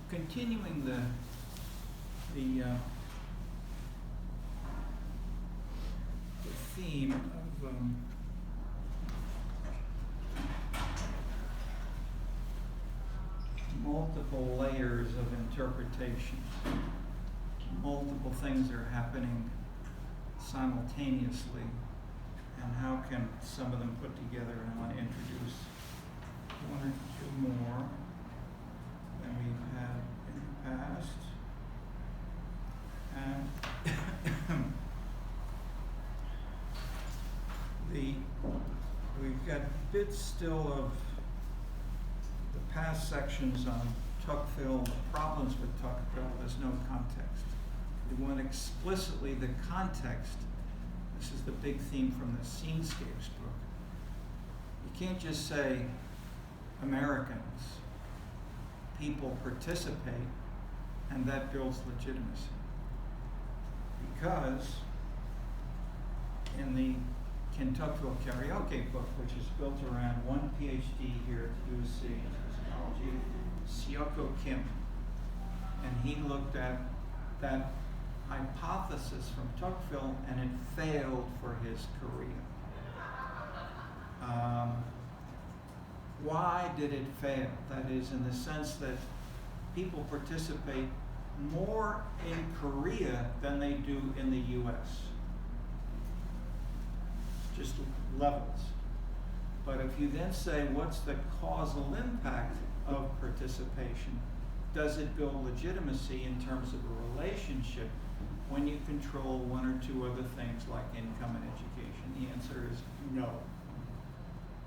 continuing the theme of multiple layers of interpretation. Multiple things are happening simultaneously, and how can some of them put together? And I want to introduce one or two more than we've had in the past. And we've got bits still of the past sections on Tocqueville, the problems with Tocqueville. There's no context. We want explicitly the context. This is the big theme from the Scenescapes book. You can't just say Americans, people participate, and that builds legitimacy. Because in the Tocqueville Karaoke book, which is built around one PhD here at the USC in sociology, Seoko Kim, and he looked at that hypothesis from Tocqueville, and it failed for his career. Why did it fail? That is, in the sense that people participate more in Korea than they do in the US. Just levels. But if you then say, what's the causal impact of participation? Does it build legitimacy in terms of a relationship when you control one or two other things like income and education? The answer is no.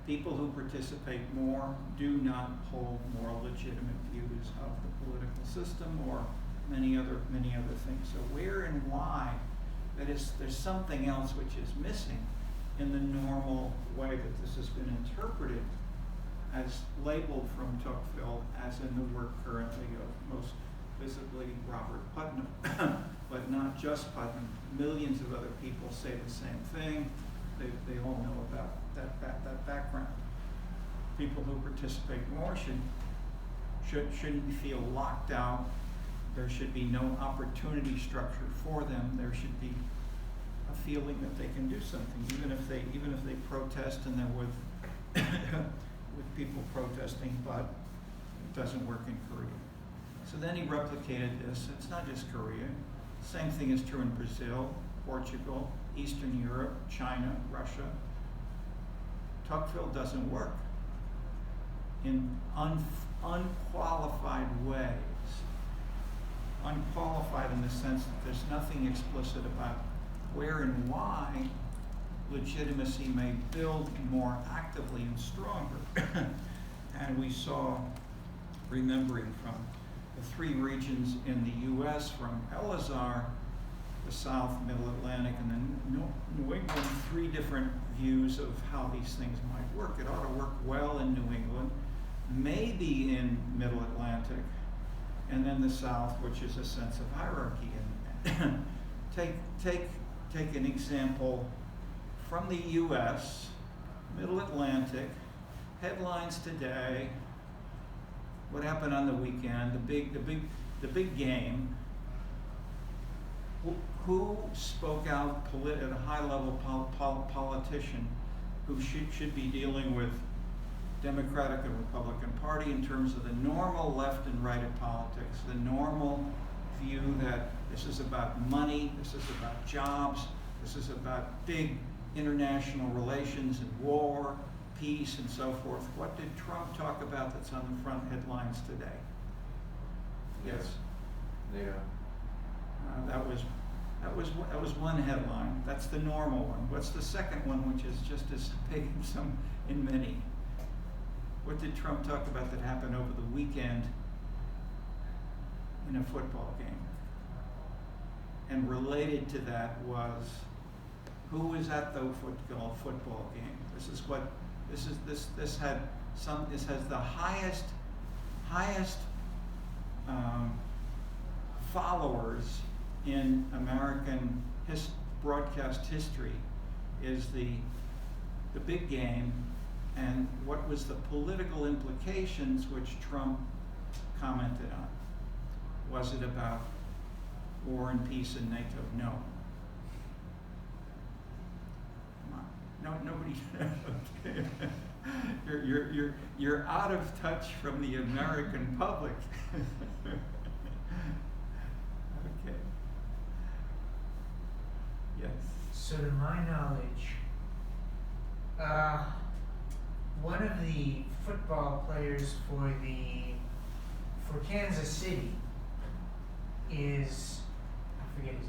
People who participate more do not hold more legitimate views of the political system or many other things. So where and why? That is, there's something else which is missing in the normal way that this has been interpreted, as labeled from Tocqueville, as in the work currently of most visibly Robert Putnam, but not just Putnam. Millions of other people say the same thing. They all know about that background. People who participate more shouldn't feel locked out. There should be no opportunity structure for them. There should be a feeling that they can do something, even if they protest and they're with people protesting, but it doesn't work in Korea. So then he replicated this. It's not just Korea. Same thing is true in Brazil, Portugal, Eastern Europe, China, Russia. Tocqueville doesn't work in unqualified ways. Unqualified in the sense that there's nothing explicit about where and why legitimacy may build more actively and stronger. And we saw, remembering from the three regions in the US, from Elazar, the South, Middle Atlantic, and then New England, three different views of how these things might work. It ought to work well in New England, maybe in Middle Atlantic, and then the South, which is a sense of hierarchy. And take an example from the US, Middle Atlantic, headlines today, what happened on the weekend, the big game. Who spoke out at a high level politician who should be dealing with Democratic and Republican Party in terms of the normal left and right of politics, the normal view that this is about money, this is about jobs, this is about big international relations and war, peace, and so forth. What did Trump talk about that's on the front headlines today? Yes. NATO. That was one headline. That's the normal one. What's the second one, which is just as big in many? What did Trump talk about that happened over the weekend in a football game? And related to that was, who was at the football game? This has the highest followers in American broadcast history, is the big game, and what was the political implications which Trump commented on. Was it about war and peace and NATO? No. Come on. No, nobody. Okay. You're out of touch from the American public. Okay. Yes. So to my knowledge, one of the football players for Kansas City is, I forget his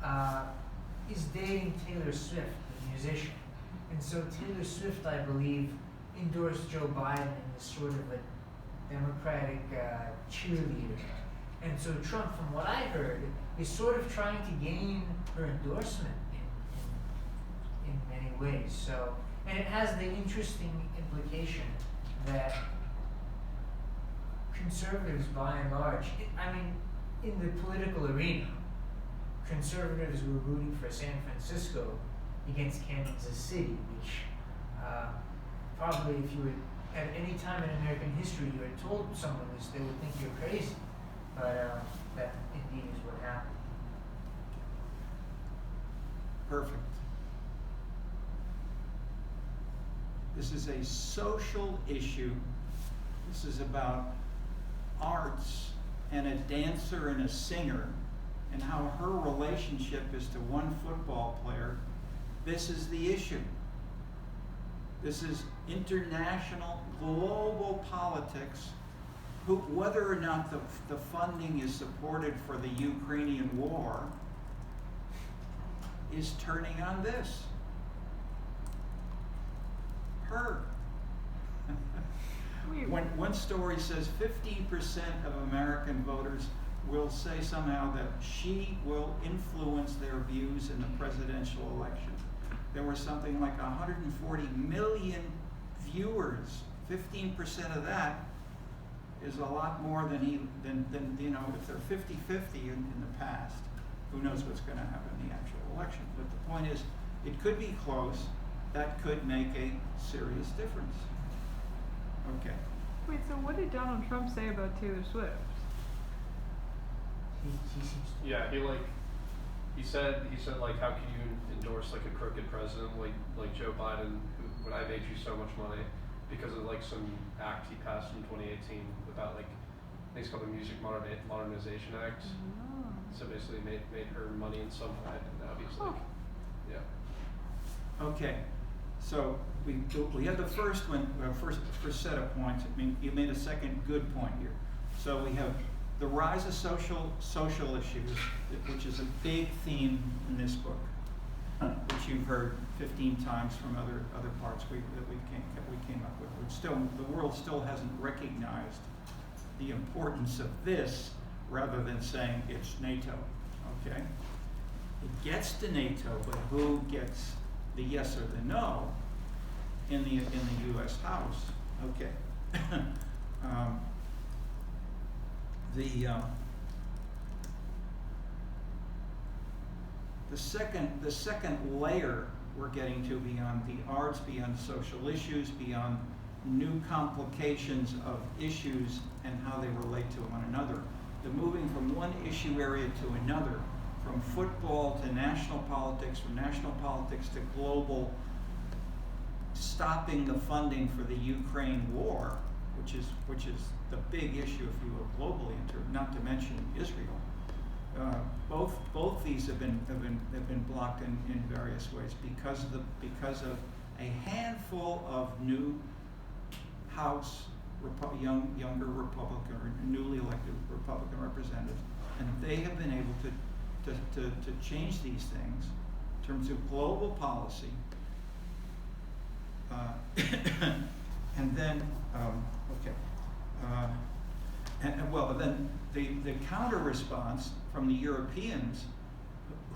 name, is dating Taylor Swift, the musician. And so Taylor Swift, I believe, endorsed Joe Biden as sort of a Democratic cheerleader. And so Trump, from what I heard, is sort of trying to gain her endorsement in many ways. So, and it has the interesting implication that conservatives, by and large, in the political arena, conservatives were rooting for San Francisco against Kansas City, which probably if you were at any time in American history you had told someone this, they would think you're crazy. But that indeed is what happened. Perfect. This is a social issue. This is about arts and a dancer and a singer and how her relationship is to one football player. This is the issue. This is international, global politics. Whether or not the funding is supported for the Ukrainian war is turning on this. Her. When one story says 50% of American voters will say somehow that she will influence their views in the presidential election. There were something like 140 million viewers. 15% of that is a lot more than if they're 50-50 in the past. Who knows what's going to happen in the actual election? But the point is, it could be close. That could make a serious difference. Okay. Wait, so what did Donald Trump say about Taylor Swift? He seems to. Yeah, he said like, how can you endorse like a crooked president like Joe Biden, who when I made you so much money because of like some act he passed in 2018 about like, I think it's called the Music Modernization Act. Oh. So basically made her money in some way, and now he's like, yeah. Okay. So we had the first one, first set of points. I mean, you made a second good point here. So we have the rise of social issues, which is a big theme in this book, which you've heard 15 times from other parts that we came up with. The world still hasn't recognized the importance of this, rather than saying it's NATO. Okay, it gets to NATO, but who gets the yes or the no in the U.S. House? Okay. The second layer we're getting to, beyond the arts, beyond social issues, beyond new complications of issues and how they relate to one another, the moving from one issue area to another, from football to national politics, from national politics to global, stopping the funding for the Ukraine war, which is the big issue, if you will, globally, not to mention Israel. Both these have been blocked in various ways because of a handful of new House younger Republican or newly elected Republican representatives, and they have been able to change these things in terms of global policy. And then then the counter response from the Europeans,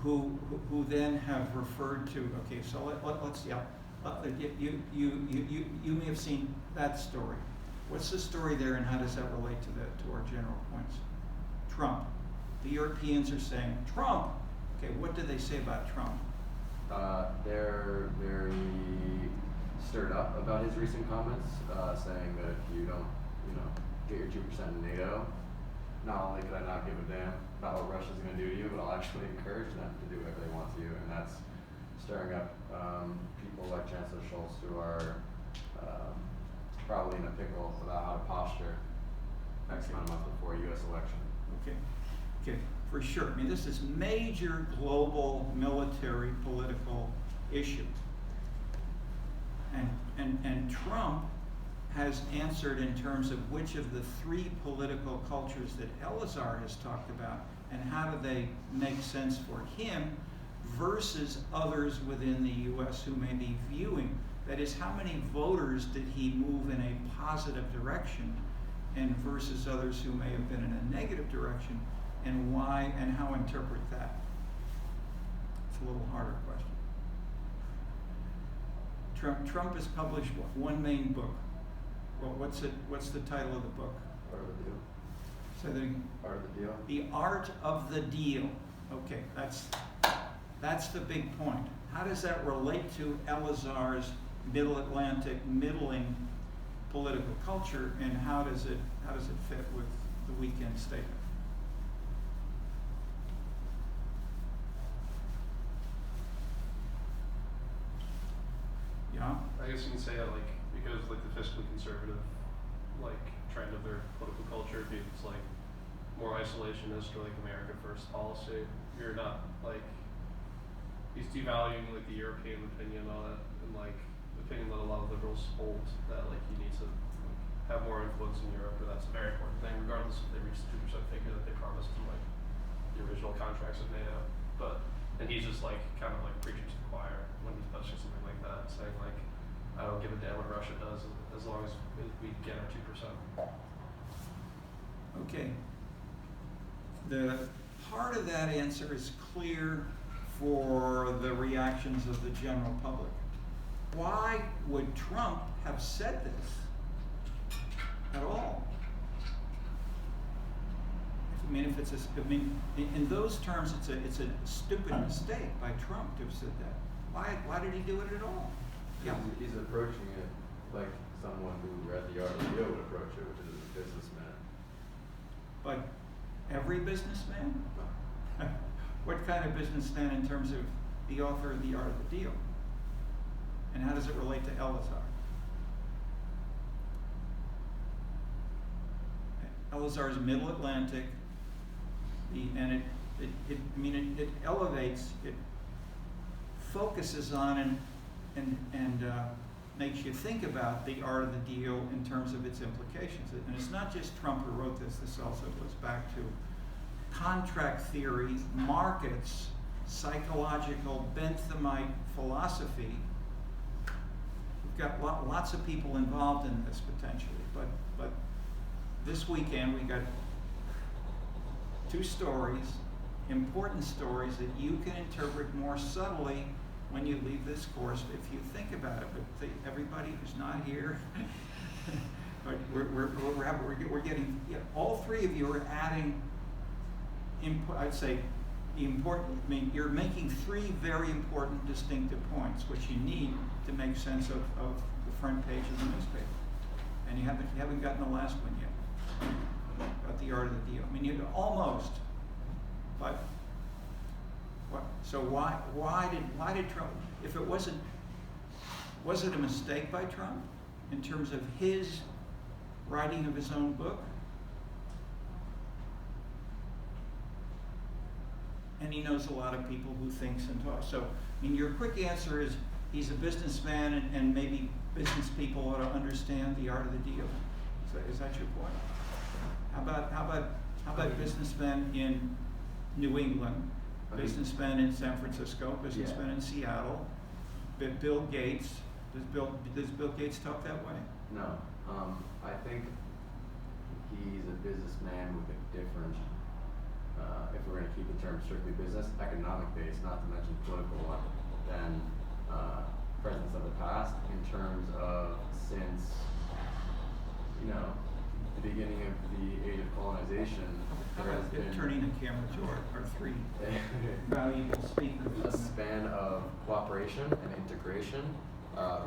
who then have referred to, okay, so let's you may have seen that story. What's the story there, and how does that relate to our general points? Trump. The Europeans are saying Trump. Okay, what do they say about Trump? They're very stirred up about his recent comments, saying that if you don't, get your 2% in NATO, not only could I not give a damn about what Russia's going to do to you, but I'll actually encourage them to do whatever they want to you, and that's stirring up people like Chancellor Schultz who are probably in a pickle about how to posture next month before a U.S. election. Okay, for sure. I mean, this is major global military political issue. And Trump has answered in terms of which of the three political cultures that Elazar has talked about and how do they make sense for him versus others within the U.S. who may be viewing. That is, how many voters did he move in a positive direction and versus others who may have been in a negative direction, and why and how interpret that? It's a little harder question. Trump has published one main book. Well, what's the title of the book? Art of the Deal. Say that again. Art of the Deal. The Art of the Deal. Okay, that's the big point. How does that relate to Elazar's Middle Atlantic middling political culture, and how does it fit with the weekend statement? Yeah. I guess you can say that like because like the fiscally conservative like trend of their political culture, it's like more isolationist or like America First policy. You're not like he's devaluing like the European opinion on it, and like the opinion that a lot of liberals hold that like you need to like, have more influence in Europe, or that's a very important thing, regardless if they reach the 2% figure that they promised in like the original contracts with NATO. But and he's just like kind of like preaching to the choir when he's pushing something like that, saying like I don't give a damn what Russia does as long as we get our 2%. Okay. The part of that answer is clear for the reactions of the general public. Why would Trump have said this at all? I mean, in those terms, it's a stupid mistake by Trump to have said that. Why did he do it at all? Yeah. He's approaching it like someone who read the Art of the Deal would approach it, which is a businessman. But every businessman? What kind of businessman in terms of the author of the Art of the Deal? And how does it relate to Elazar? Elazar is Middle Atlantic, and it elevates, it focuses on and makes you think about the art of the deal in terms of its implications. And it's not just Trump who wrote this. This also goes back to contract theory, markets, psychological Benthamite philosophy. We've got lots of people involved in this potentially, but this weekend we got two stories, important stories that you can interpret more subtly when you leave this course if you think about it. But everybody who's not here, but we're getting, all three of you are adding I'd say the important, you're making three very important distinctive points which you need to make sense of the front page of the newspaper. And you haven't gotten the last one yet, about the art of the deal. You almost, but what? So why did Trump? If it was it a mistake by Trump in terms of his writing of his own book? And he knows a lot of people who thinks and talks. So, your quick answer is he's a businessman, and maybe business people ought to understand the art of the deal. Is that your point? How about businessmen in New England, businessmen in San Francisco, businessmen in Seattle, Bill Gates? Does Bill Gates talk that way? No. I think he's a businessman with a different, if we're going to keep the term strictly business, economic base, not to mention political one, than presidents of the past, in terms of since, the beginning of the age of colonization, How there has about been turning the camera to our three valuable speakers? a span of cooperation and integration,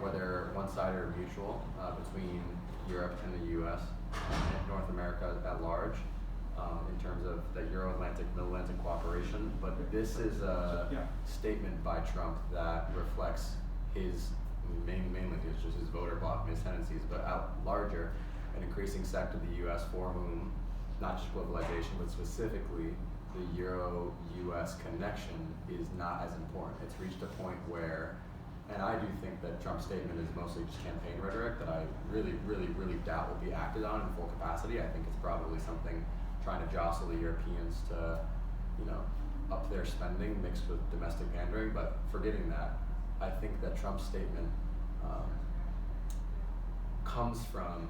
whether one-sided or mutual, between Europe and the U.S. and North America at large. in terms of the Euro-Atlantic, Middle-Atlantic cooperation, but this is a Yeah. statement by Trump that reflects his, mainly it's just his voter bloc and his tendencies, but out larger, an increasing sect of the US for whom, not just globalization, but specifically the Euro-US connection is not as important. It's reached a point where, and I do think that Trump's statement is mostly just campaign rhetoric that I really, really, really doubt will be acted on in full capacity. I think it's probably something trying to jostle the Europeans to, up their spending mixed with domestic pandering. But forgetting that, I think that Trump's statement comes from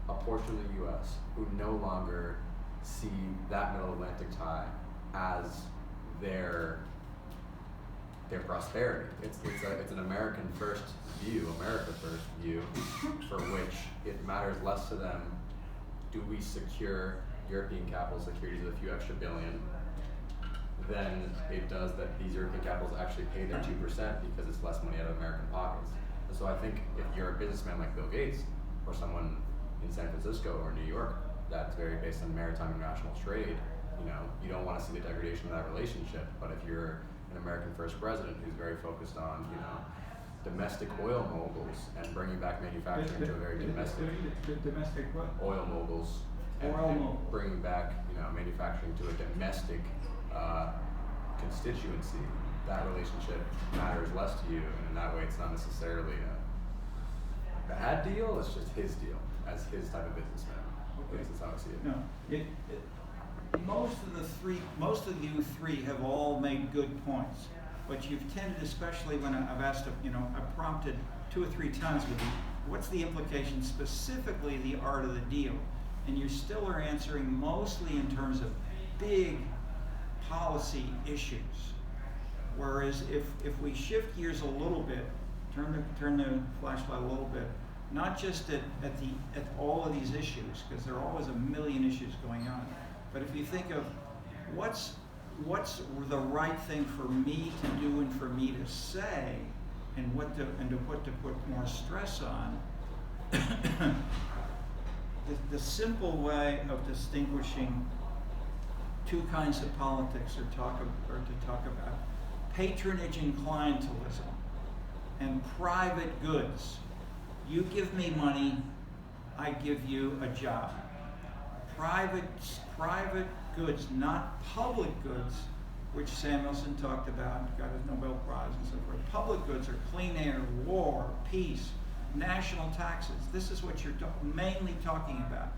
a portion of the U.S. who no longer see that Middle Atlantic tie as their prosperity. It's an American first view, America first view, for which it matters less to them. Do we secure European capital securities with a few extra billion than it does that these European capitals actually pay their 2% because it's less money out of American pockets. And so I think if you're a businessman like Bill Gates or someone in San Francisco or New York that's very based on maritime international trade, you don't want to see the degradation of that relationship. But if you're an American first president who's very focused on, domestic oil moguls and bringing back manufacturing to a very domestic Domestic what? oil moguls and Oil moguls. bringing back manufacturing to a domestic constituency, that relationship matters less to you, and in that way it's not necessarily a bad deal, it's just his deal as his type of businessman. At least that's how I see it. No, most of you three have all made good points, but you've tended, especially when I've asked, I've prompted 2 or 3 times with you, what's the implication, specifically the art of the deal? And you still are answering mostly in terms of big policy issues. Whereas if we shift gears a little bit, turn the flashlight a little bit, not just at all of these issues, because there are always a million issues going on, but if you think of what's the right thing for me to do and for me to say, and what to put more stress on, the simple way of distinguishing 2 kinds of politics to talk about patronage and clientelism and private goods. You give me money, I give you a job. Private goods, not public goods, which Samuelson talked about, got his Nobel Prize and so forth. Public goods are clean air, war, peace, national taxes. This is what you're mainly talking about.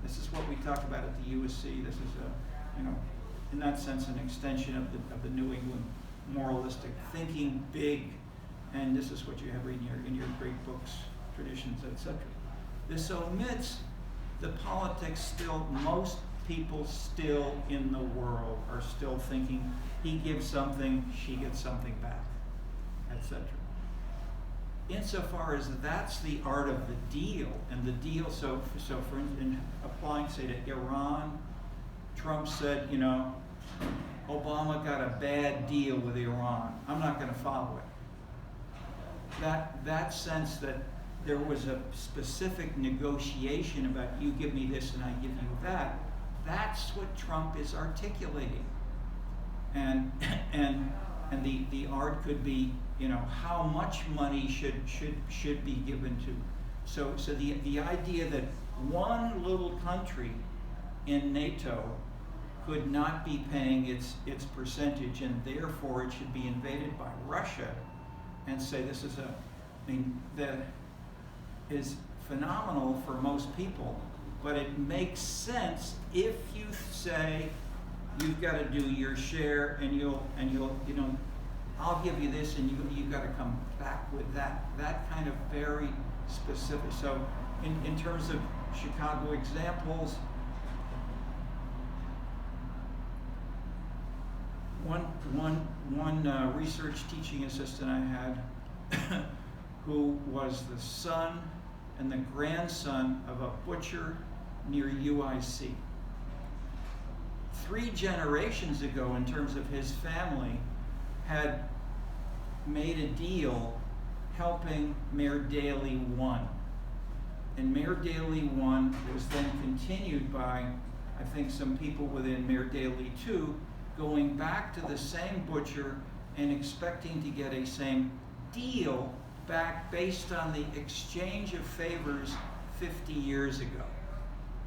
This is what we talk about at the USC. This is in that sense, an extension of the New England moralistic thinking big, and this is what you have in your great books, traditions, etc. This omits the politics still. Most people still in the world are still thinking he gives something, she gets something back, etc. Insofar as that's the art of the deal, and the deal. So for in applying, say, to Iran, Trump said, Obama got a bad deal with Iran. I'm not going to follow it. That sense that there was a specific negotiation about you give me this and I give you that, that's what Trump is articulating. And the art could be, how much money should be given to. So the idea that one little country in NATO could not be paying its percentage, and therefore it should be invaded by Russia, and say this is that is phenomenal for most people, but it makes sense if you say you've got to do your share, and you'll I'll give you this, and you've got to come back with that kind of very specific. So in terms of Chicago examples, one research teaching assistant I had who was the son and the grandson of a butcher near UIC. 3 generations ago, in terms of his family, had made a deal helping Mayor Daley 1. And Mayor Daley 1 was then continued by, I think some people within Mayor Daley too, going back to the same butcher and expecting to get a same deal back based on the exchange of favors 50 years ago.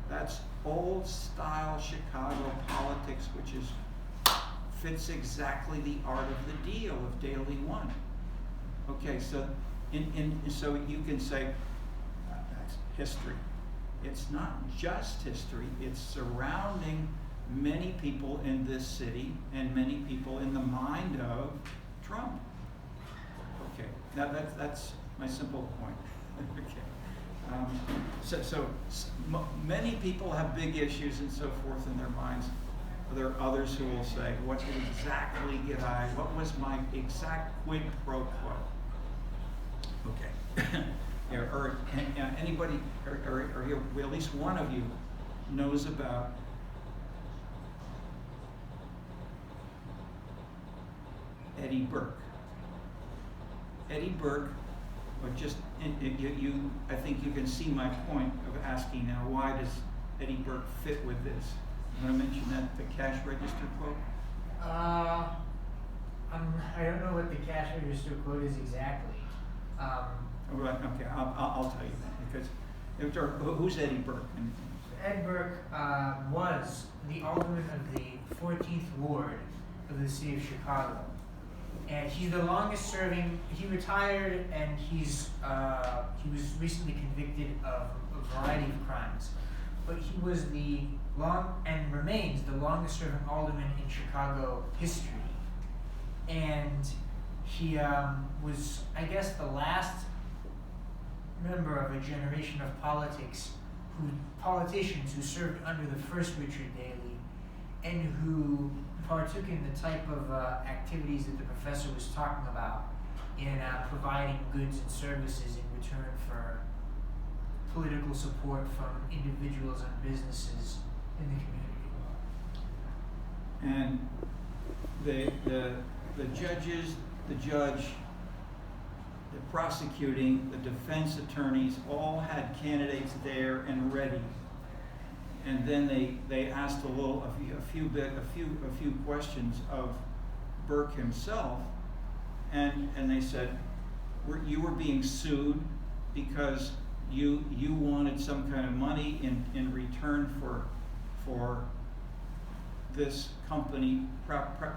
That's old style Chicago politics, which fits exactly the art of the deal of Daley won. Okay, so so you can say that's history. It's not just history, it's surrounding many people in this city and many people in the mind of Trump. Okay, now that's my simple point. Okay. Many people have big issues and so forth in their minds. There are others who will say, what exactly what was my exact quid pro quo? Okay. or anybody, or at least one of you knows about Eddie Burke. Eddie Burke, I think you can see my point of asking now, why does Eddie Burke fit with this? You want to mention that, the cash register quote? I don't know what the cash register quote is exactly. Okay, I'll tell you that, because who's Eddie Burke? Ed Burke was the alderman of the 14th Ward of the city of Chicago. And he's the longest serving, he retired, and he was recently convicted of a variety of crimes. But he was and remains the longest serving alderman in Chicago history. And he was, I guess, the last member of a generation of politicians who served under the first Richard Daley, and who partook in the type of activities that the professor was talking about in providing goods and services in return for political support from individuals and businesses in the community. And the judges, the judge, the prosecuting, the defense attorneys all had candidates there and ready. And then they asked a few questions of Burke himself, and they said, you were being sued because you wanted some kind of money in return for this company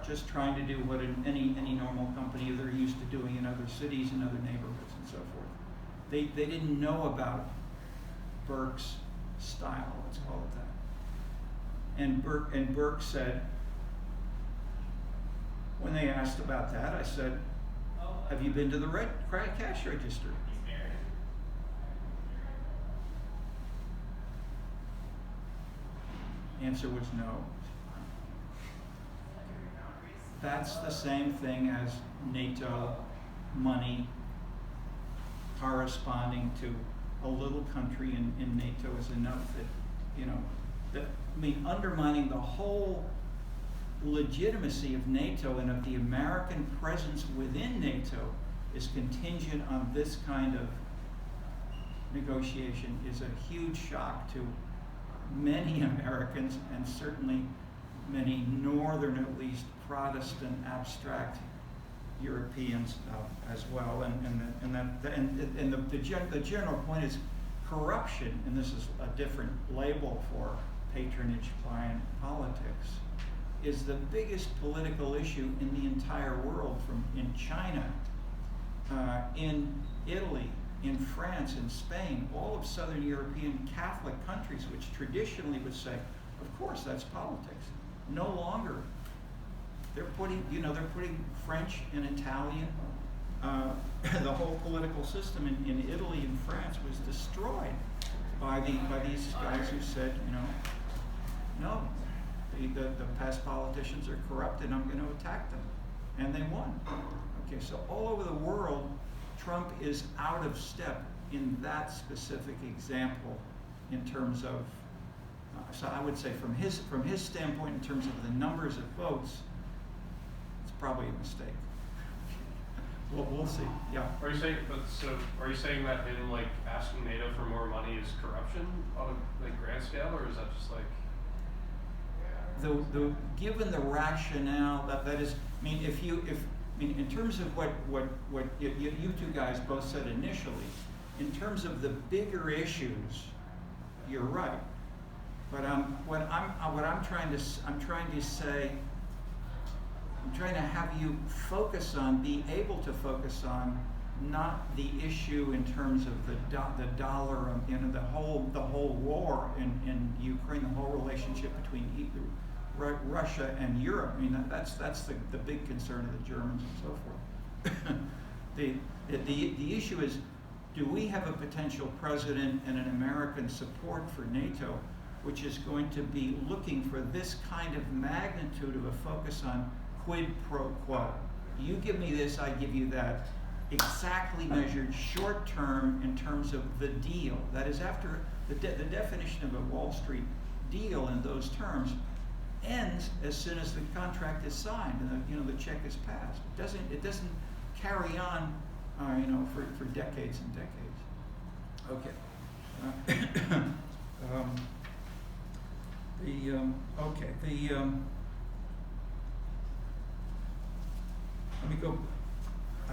just trying to do what any normal company they're used to doing in other cities and other neighborhoods and so forth. They didn't know about Burke's style, let's call it that. And Burke said, when they asked about that, I said, have you been to the cash register? Answer was no. That's the same thing as NATO money corresponding to a little country in NATO is enough that, undermining the whole legitimacy of NATO and of the American presence within NATO is contingent on this kind of negotiation is a huge shock to many Americans, and certainly many northern, at least Protestant, abstract Europeans as well. And the general point is corruption, and this is a different label for patronage client politics, is the biggest political issue in the entire world, in China, in Italy, in France, in Spain, all of Southern European Catholic countries, which traditionally would say, of course, that's politics. No longer. They're putting French and Italian. The whole political system in Italy and France was destroyed by these guys who said, no, the past politicians are corrupt, and I'm going to attack them, and they won. Okay, so all over the world, Trump is out of step in that specific example in terms of, so I would say from his standpoint, in terms of the numbers of votes, it's probably a mistake. We'll see. Yeah. Are you saying that him asking NATO for more money is corruption on a grand scale, or is that just given the rationale that is, I mean, in terms of what you two guys both said initially, in terms of the bigger issues, you're right. But I'm trying to have you focus on, be able to focus on, not the issue in terms of the dollar, the whole war in Ukraine, the whole relationship between Russia and Europe. I mean, that's the big concern of the Germans and so forth. The issue is, do we have a potential president and an American support for NATO, which is going to be looking for this kind of magnitude of a focus on quid pro quo? You give me this, I give you that. Exactly measured short term in terms of the deal. That is, after the definition of a Wall Street deal in those terms ends as soon as the contract is signed and the check is passed. It doesn't carry on for decades and decades. Okay. Let me go. I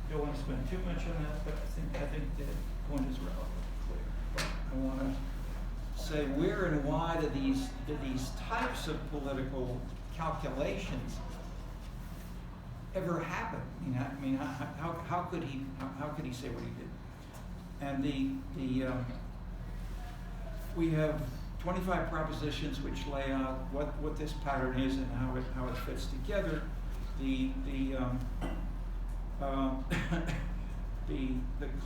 don't want to spend too much on that, but I think the point is relatively clear. But I want to say where and why do these types of political calculations ever happen? How could he say what he did? And we have 25 propositions which lay out what this pattern is and how it fits together. The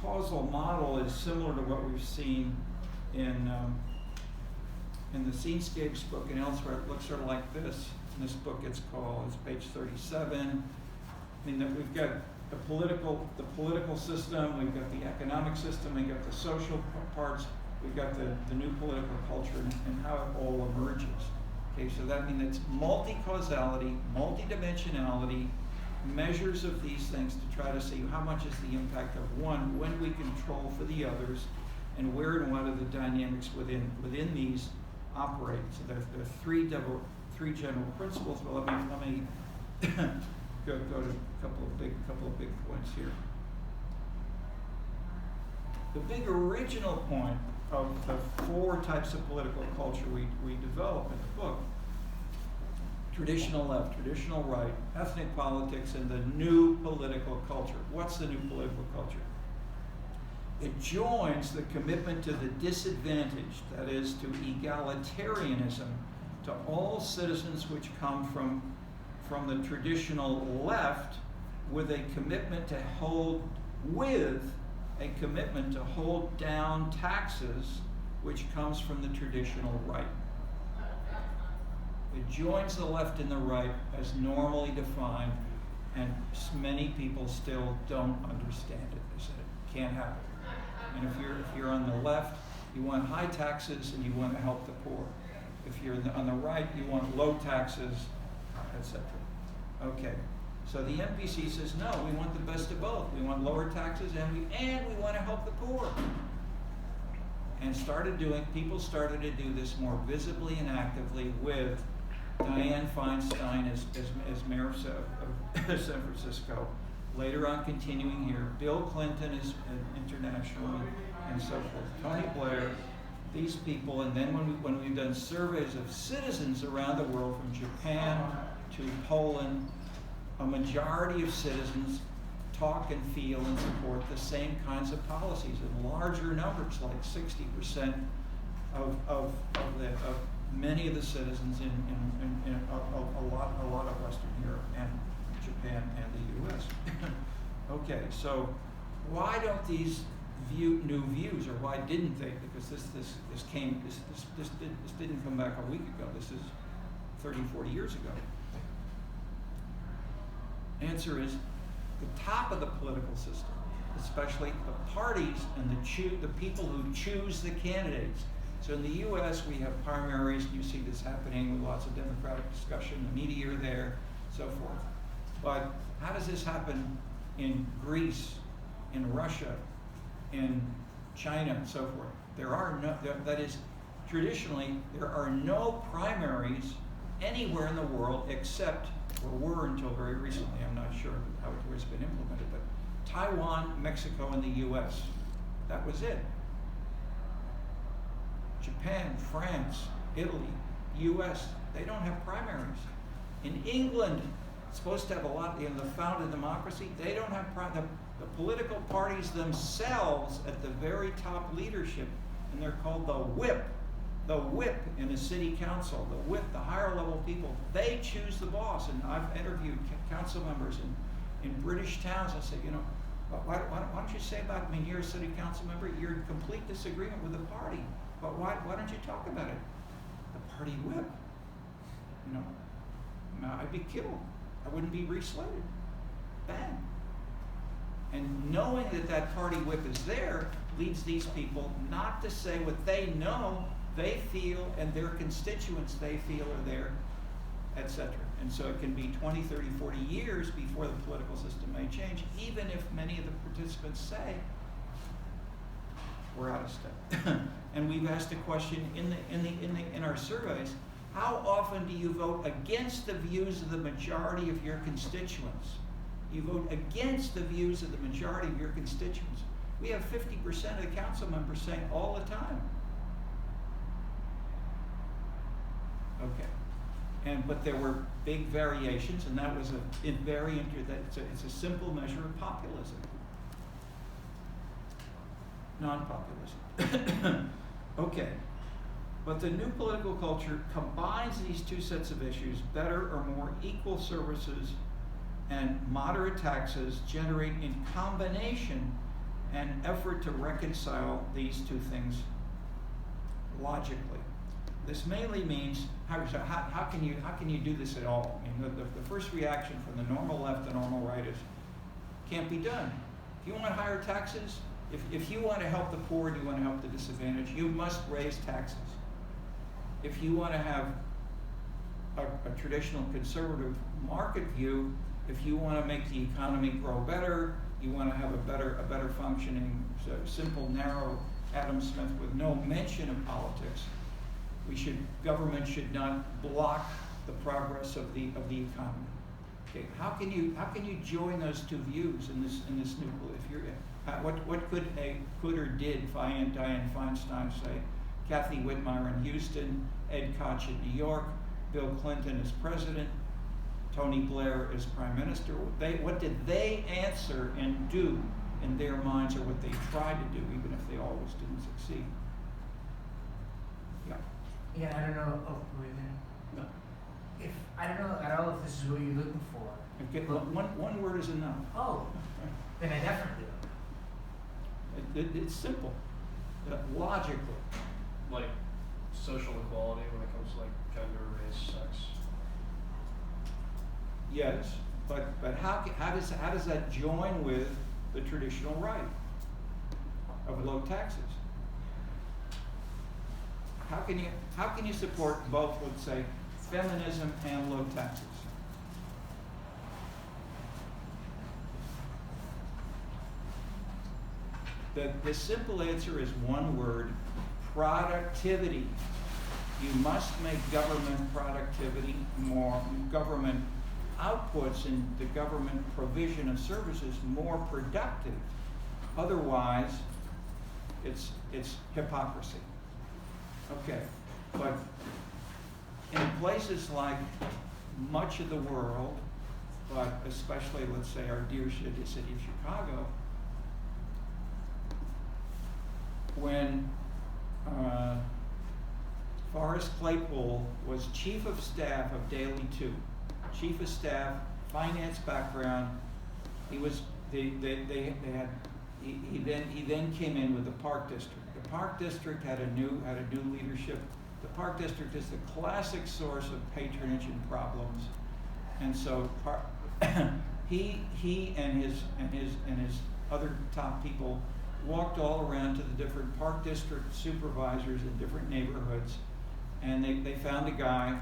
causal model is similar to what we've seen in the Scenescapes book and elsewhere. It looks sort of like this. In this book, it's page 37. I mean, that we've got the political system, we've got the economic system, we've got the social parts, we've got the new political culture, and how it all emerges. Okay, so that means it's multi-causality, multi-dimensionality, measures of these things to try to see how much is the impact of one, when we control for the others, and where and what are the dynamics within these operate. So there are three general principles. Well, let me go to a couple of big points here. The big original point of the 4 types of political culture we develop in the book: traditional left, traditional right, ethnic politics, and the new political culture. What's the new political culture? It joins the commitment to the disadvantaged, that is, to egalitarianism, to all citizens which come from the traditional left, with a commitment to hold down taxes, which comes from the traditional right. It joins the left and the right as normally defined, and many people still don't understand it. They said it can't happen. And if you're on the left, you want high taxes and you want to help the poor. If you're on the right, you want low taxes, etc. Okay. So the MPC says, no, we want the best of both. We want lower taxes and we want to help the poor. And people started to do this more visibly and actively with Dianne Feinstein as mayor of San Francisco. Later on, continuing here, Bill Clinton is internationally, and so forth. Tony Blair, these people, and then when we've done surveys of citizens around the world, from Japan to Poland, a majority of citizens talk and feel and support the same kinds of policies in larger numbers, like 60% of many of the citizens in a lot of Western Europe and Japan and the U.S. Okay, so why don't these new views, or why didn't they? Because this didn't come back a week ago. This is 30, 40 years ago. Answer is the top of the political system, especially the parties and the people who choose the candidates. So in the U.S., we have primaries, and you see this happening with lots of democratic discussion, the media are there, so forth. But how does this happen in Greece, in Russia, in China, and so forth? That is, traditionally, there are no primaries anywhere in the world except, or were until very recently, I'm not sure how it has been implemented, but Taiwan, Mexico, and the US. That was it. Japan, France, Italy, US, they don't have primaries. In England, it's supposed to have a lot, the founded democracy, they don't have the political parties themselves at the very top leadership, and they're called the whip. The whip in a city council, the whip, the higher level people, they choose the boss. And I've interviewed council members in British towns. I say, you know, why don't you say about, I mean, you're a city council member, you're in complete disagreement with the party, but why don't you talk about it? The party whip, you know, I'd be killed. I wouldn't be re-slated. Bang. And knowing that that party whip is there leads these people not to say what they know, they feel, and their constituents they feel are there, etc. And so it can be 20, 30, 40 years before the political system may change, even if many of the participants say, we're out of step. And we've asked a question in our surveys, how often do you vote against the views of the majority of your constituents? You vote against the views of the majority of your constituents. We have 50% of the council members saying all the time. Okay, but there were big variations, and that was it's a simple measure of populism, non-populism. Okay, but the new political culture combines these two sets of issues: better or more equal services and moderate taxes, generate in combination an effort to reconcile these two things logically. This mainly means how can you do this at all? I mean, the first reaction from the normal left and normal right is can't be done. If you want higher taxes, if you want to help the poor and you want to help the disadvantaged, you must raise taxes. If you want to have a traditional conservative market view, if you want to make the economy grow better, you want to have a better functioning, simple, narrow Adam Smith with no mention of politics. Government should not block the progress of the economy. Okay, how can you join those two views in this new? If you're what could or did Dianne Feinstein say? Kathy Whitmire in Houston, Ed Koch in New York, Bill Clinton as president, Tony Blair as prime minister. What did they answer and do in their minds, or what they tried to do, even if they always didn't succeed? Yeah. Yeah, I don't know. Oh, wait a minute. No. If I don't know at all if this is what you're looking for. Okay, one word is enough. Oh, then I definitely don't. It's simple, logically. Like social equality when it comes to like gender, race, sex. Yes, but how does that join with the traditional right of low taxes? How can you support both, let's say, feminism and low taxes? The simple answer is one word: productivity. You must make government productivity more, government outputs and the government provision of services more productive. Otherwise, it's hypocrisy. Okay, but in places like much of the world, but especially, let's say, our dear city of Chicago, when Forrest Claypool was chief of staff of Daily 2, chief of staff, finance background. He then came in with the Park District. The Park District had a new leadership. The Park District is the classic source of patronage and problems, and so he and his other top people walked all around to the different Park District supervisors in different neighborhoods, and they found a guy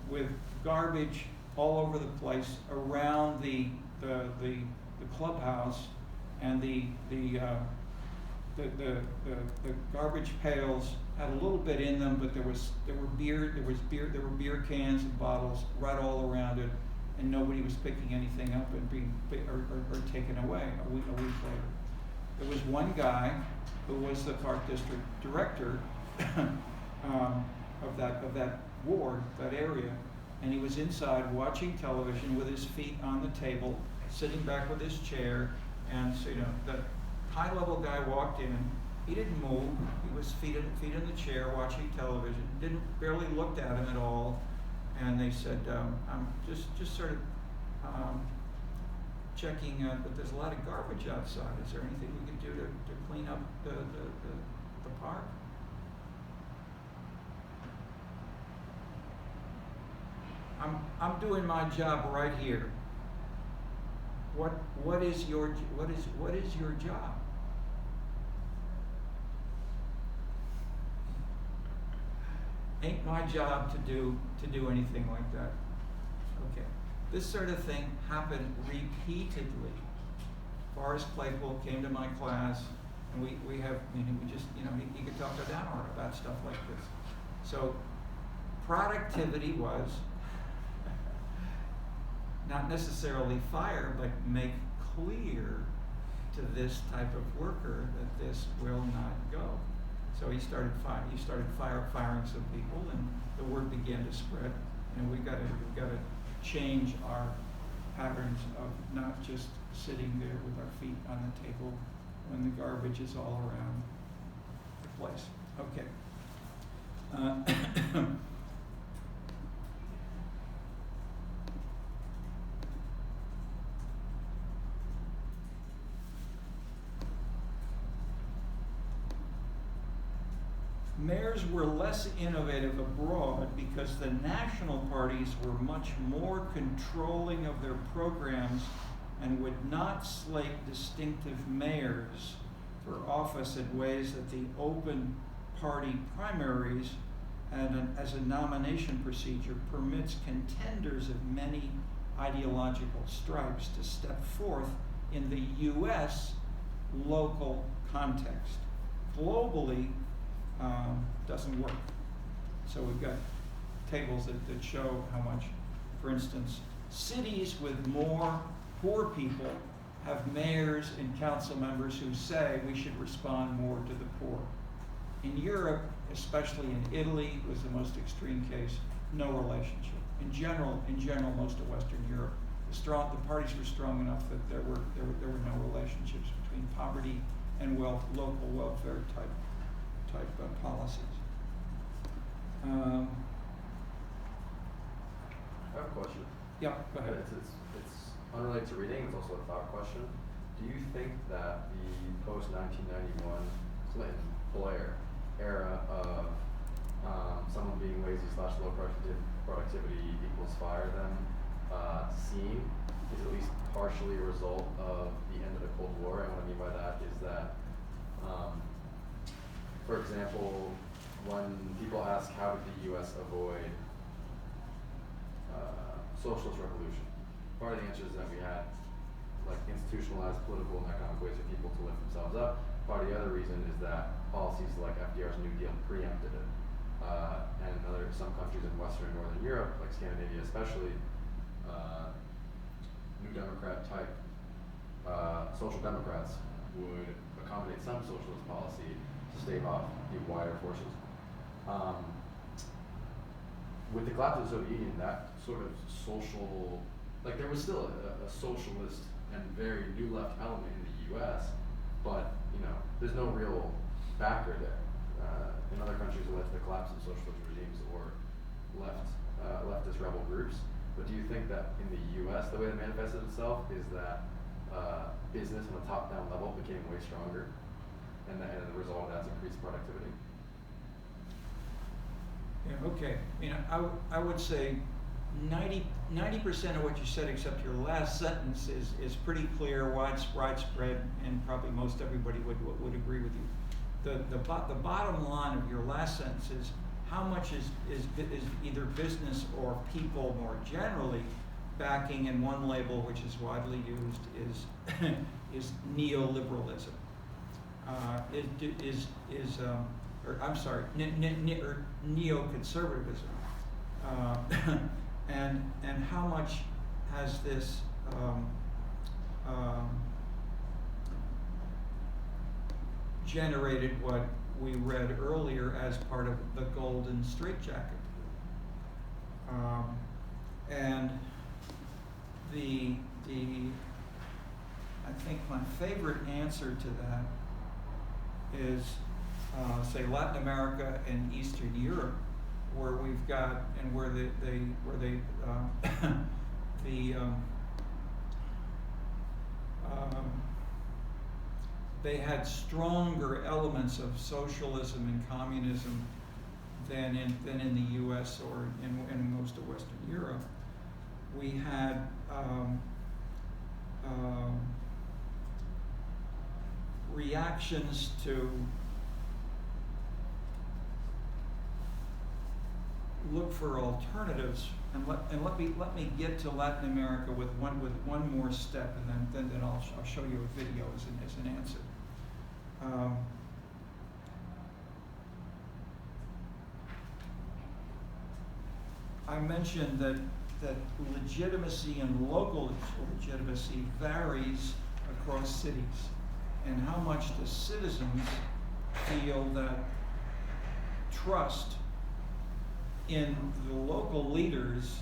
with garbage all over the place around the clubhouse and the the garbage pails had a little bit in them, but there were beer cans and bottles right all around it, and nobody was picking anything up and being or taken away a week later. There was one guy who was the Park District Director of that ward, that area, and he was inside watching television with his feet on the table, sitting back with his chair, and so the high-level guy walked in. He didn't move. He was feet in the chair watching television. Barely looked at him at all. And they said, "I'm just sort of checking, but there's a lot of garbage outside. Is there anything we can do to clean up the park?" I'm doing my job right here. What is your job? Ain't my job to do anything like that. Okay. This sort of thing happened repeatedly. Forrest Claypool came to my class, and we just, he could talk to Downward about stuff like this. So productivity was not necessarily fire, but make clear to this type of worker that this will not go. So he started firing some people, and the word began to spread. And we've got to change our patterns of not just sitting there with our feet on the table when the garbage is all around the place. Okay. Mayors were less innovative abroad because the national parties were much more controlling of their programs and would not slate distinctive mayors for office in ways that the open party primaries and as a nomination procedure permits contenders of many ideological stripes to step forth in the U.S. local context. Globally, doesn't work. So we've got tables that show how much, for instance, cities with more poor people have mayors and council members who say we should respond more to the poor. In Europe, especially in Italy, was the most extreme case, no relationship. In general, most of Western Europe, the parties were strong enough that there were no relationships between poverty and local welfare type policies. I have a question. Yeah, go ahead. It's unrelated to reading, it's also a thought question. Do you think that the post-1991 Clinton-Blair era of someone being lazy/low productivity equals fire them scene is at least partially a result of the end of the Cold War? And what I mean by that is that for example, when people ask how did the U.S. avoid socialist revolution, part of the answer is that we had institutionalized political and economic ways for people to lift themselves up. Part of the other reason is that policies like FDR's New Deal preempted it. And some countries in Western and Northern Europe, like Scandinavia especially, New Democrat type social democrats would accommodate some socialist policy to stave off the wider forces. With the collapse of the Soviet Union, that sort of social, there was still a socialist and very new left element in the U.S., but there's no real backer there. In other countries, it led to the collapse of socialist regimes or leftist rebel groups. But do you think that in the U.S., the way it manifested itself is that business on a top-down level became way stronger? And the result of that's increased productivity. Yeah, okay. I would say 90% of what you said, except your last sentence, is pretty clear, widespread, and probably most everybody would agree with you. The bottom line of your last sentence is how much is either business or people more generally backing, and one label which is widely used is neoliberalism. or I'm sorry, or neoconservatism, and how much has this generated what we read earlier as part of the golden straitjacket. And I think my favorite answer to that is, say, Latin America and Eastern Europe, where we've got, and where they had stronger elements of socialism and communism than in the U.S. or in most of Western Europe. We had reactions to look for alternatives, and let me get to Latin America with one more step, and then I'll show you a video as an answer. I mentioned that legitimacy and local legitimacy varies across cities, and how much the citizens feel that trust in the local leaders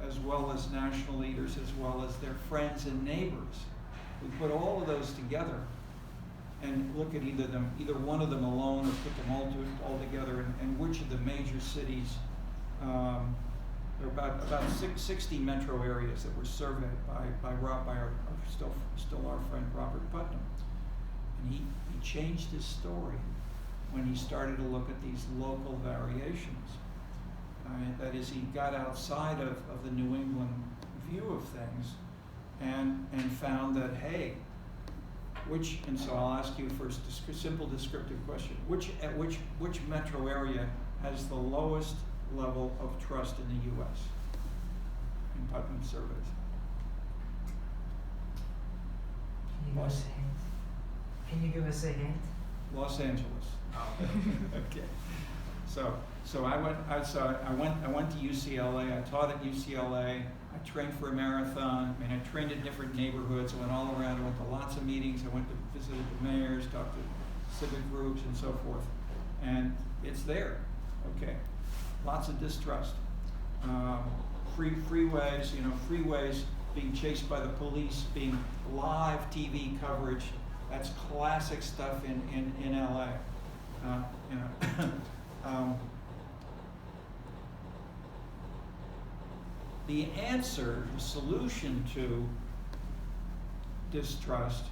as well as national leaders, as well as their friends and neighbors. We put all of those together and look at either one of them alone, or put them all together, and which of the major cities. There are about 60 metro areas that were surveyed by our still our friend Robert Putnam, and he changed his story when he started to look at these local variations. That is, he got outside of the New England view of things, and found that, hey, and so I'll ask you first a simple descriptive question: which metro area has the lowest level of trust in the U.S. in Putnam surveys? Can you give us a hint? Los Angeles. Okay. So I went to UCLA. I taught at UCLA. I trained for a marathon. I trained in different neighborhoods. I went all around. I went to lots of meetings. I went to visit the mayors, talked to civic groups, and so forth. And it's there. Okay. Lots of distrust. Freeways being chased by the police, being live TV coverage. That's classic stuff in LA. The answer, the solution to distrust,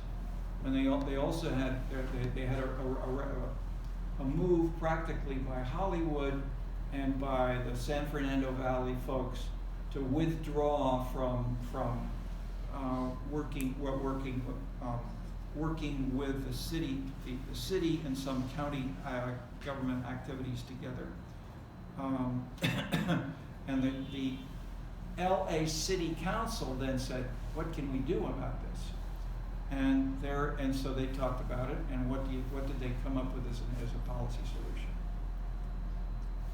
and they also had a move practically by Hollywood and by the San Fernando Valley folks to withdraw from working with the city and some county government activities together. And the LA City Council then said, "What can we do about this?" And so they talked about it. And what did they come up with as a policy solution?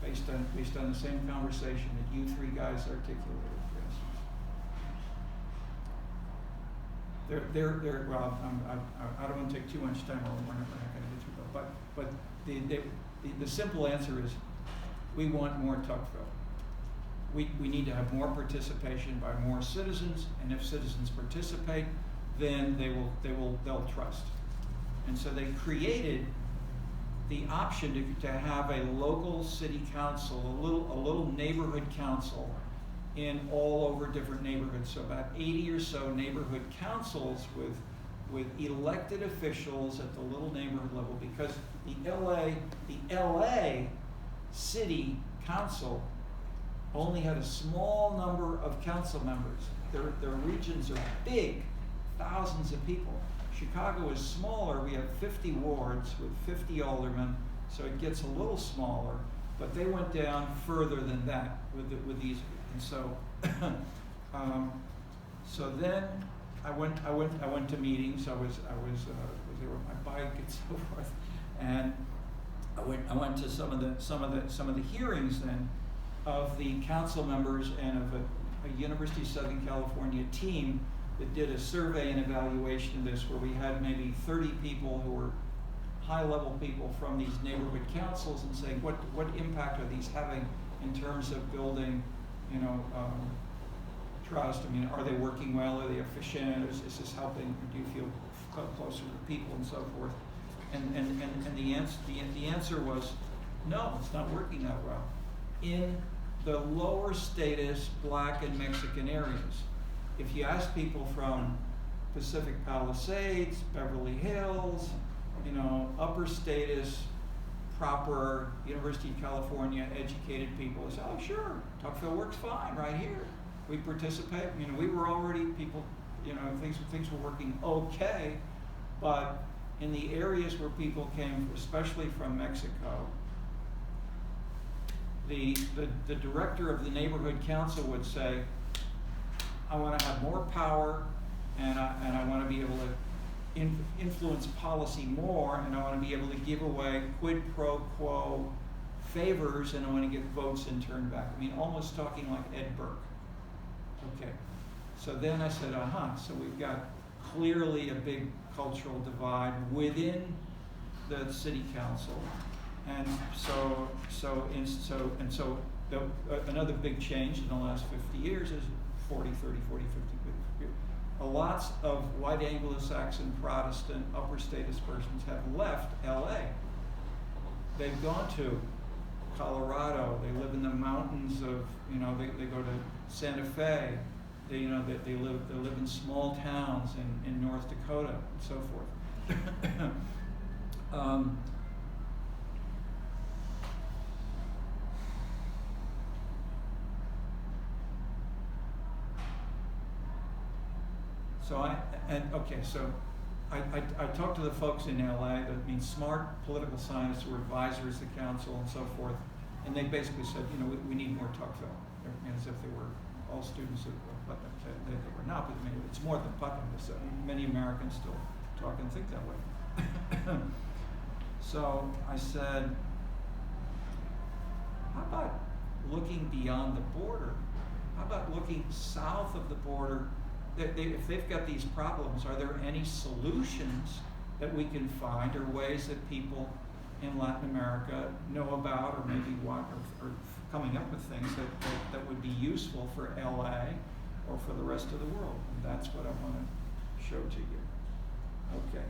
Based on the same conversation that you three guys articulated, for instance. Well, I don't want to take too much time, or we're not going to get through that. But the simple answer is, we want more Tuckville. We need to have more participation by more citizens, and if citizens participate, then they'll trust. And so they created the option to have a local city council, a little neighborhood council in all over different neighborhoods. So about 80 or so neighborhood councils with elected officials at the little neighborhood level, because the LA City Council only had a small number of council members. Their regions are big, thousands of people. Chicago is smaller. We have 50 wards with 50 aldermen, so it gets a little smaller. But they went down further than that with these, and so so then I went to meetings. I was there with my bike and so forth. And I went to some of the hearings then of the council members and of a University of Southern California team that did a survey and evaluation of this, where we had maybe 30 people who were high-level people from these neighborhood councils and saying, what impact are these having in terms of building, trust? I mean, are they working well? Are they efficient? Is this helping? Do you feel closer to people and so forth? And the answer was, no, it's not working that well. In the lower status Black and Mexican areas, if you ask people from Pacific Palisades, Beverly Hills, upper status, proper University of California educated people, they say, oh sure, Tuckville works fine right here. We participate. We were already people, things were working okay, but in the areas where people came, especially from Mexico, the director of the neighborhood council would say, I want to have more power, and I want to be able to influence policy more, and I want to be able to give away quid pro quo favors, and I want to get votes in turn back. Almost talking like Ed Burke. Okay, so then I said, so we've got clearly a big cultural divide within the city council, and another big change in the last 50 years is 40, 30, 40, 50 years. Lots of white Anglo-Saxon Protestant upper status persons have left LA. They've gone to Colorado. They live in the mountains of, they go to Santa Fe. They live in small towns in North Dakota and so forth. So I talked to the folks in LA, that means smart political scientists who are advisors to council and so forth, and they basically said, we need more Tuckville, as if they were all students of Putnam. They were not, but it's more than Putnam. Many Americans still talk and think that way. So I said, how about looking beyond the border? How about looking south of the border? If they've got these problems, are there any solutions that we can find, or ways that people in Latin America know about, or maybe want, or coming up with things that would be useful for LA or for the rest of the world? And that's what I want to show to you. Okay.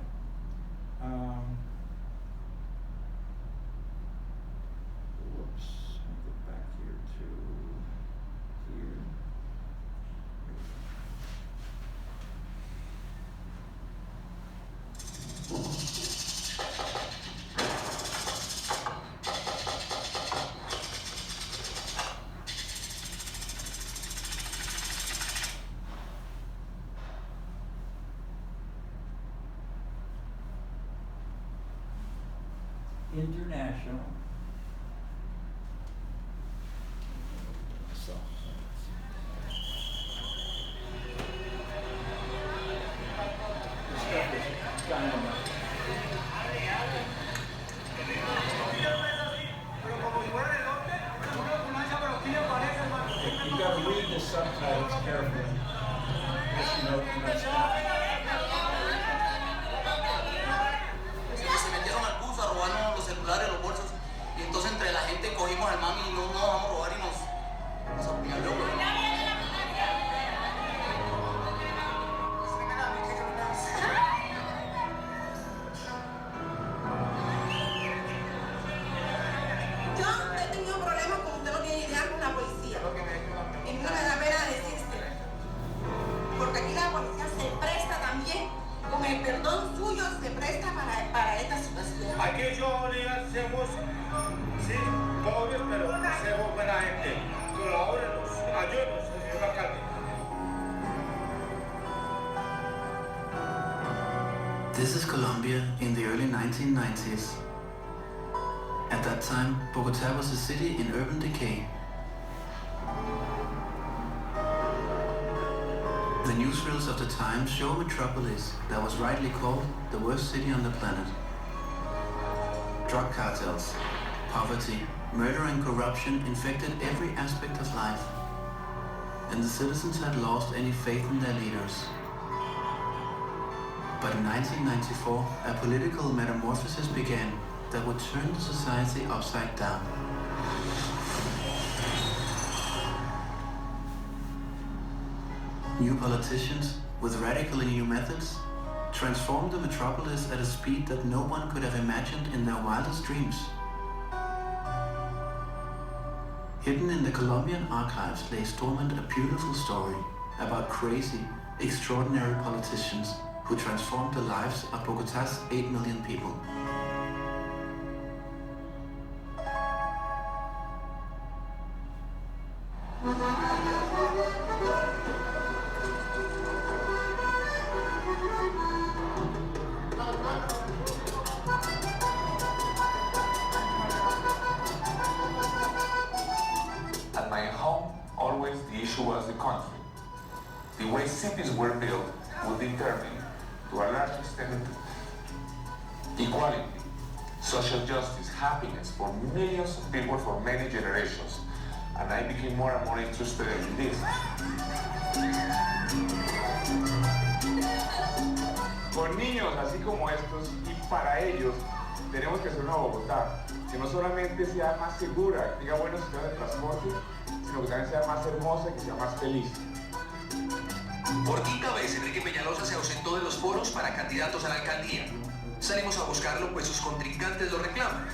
Whoops. Let me get back here to here. International. So. This stuff is kind of you got to read the subtitles carefully. Yes, you know that's se metieron al bus a robarnos los celulares, los bolsos, y entonces entre la gente cogimos al mami y no nos vamos a robar y nos apuñaló, güey. Yo he tenido problemas, como usted no tiene idea, con la policía. Y no me da pena decirse. Porque aquí la policía se presta también, con el perdón suyo, se presta para esta situación. Aquí yo diga, somos, sí, pobres, pero somos buena gente. Colabórenos, ayúdenos, señor alcalde. This is Colombia in the early 1990s. At that time, Bogota was a city in urban decay. The newsreels of the time show a metropolis that was rightly called the worst city on the planet. Drug cartels, poverty, murder and corruption infected every aspect of life, and the citizens had lost any faith in their leaders. But in 1994, a political metamorphosis began that would turn the society upside down. New politicians, with radically new methods, transformed the metropolis at a speed that no one could have imagined in their wildest dreams. Hidden in the Colombian archives lay dormant a beautiful story about crazy, extraordinary politicians who transformed the lives of Bogota's 8 million people. At my home, always the issue was the country. The way cities were built would determine, to a large extent, equality, social justice, happiness for millions of people for many generations. And I became more and more interested in this. Con niños así como estos, y para ellos, tenemos que hacer una Bogotá que no solamente sea más segura, que tenga buenos sistemas de transporte, sino que también sea más hermosa y que sea más feliz. Por quinta vez, Enrique Peñalosa se ausentó de los foros para candidatos a la alcaldía. Salimos a buscarlo pues sus contrincantes lo reclaman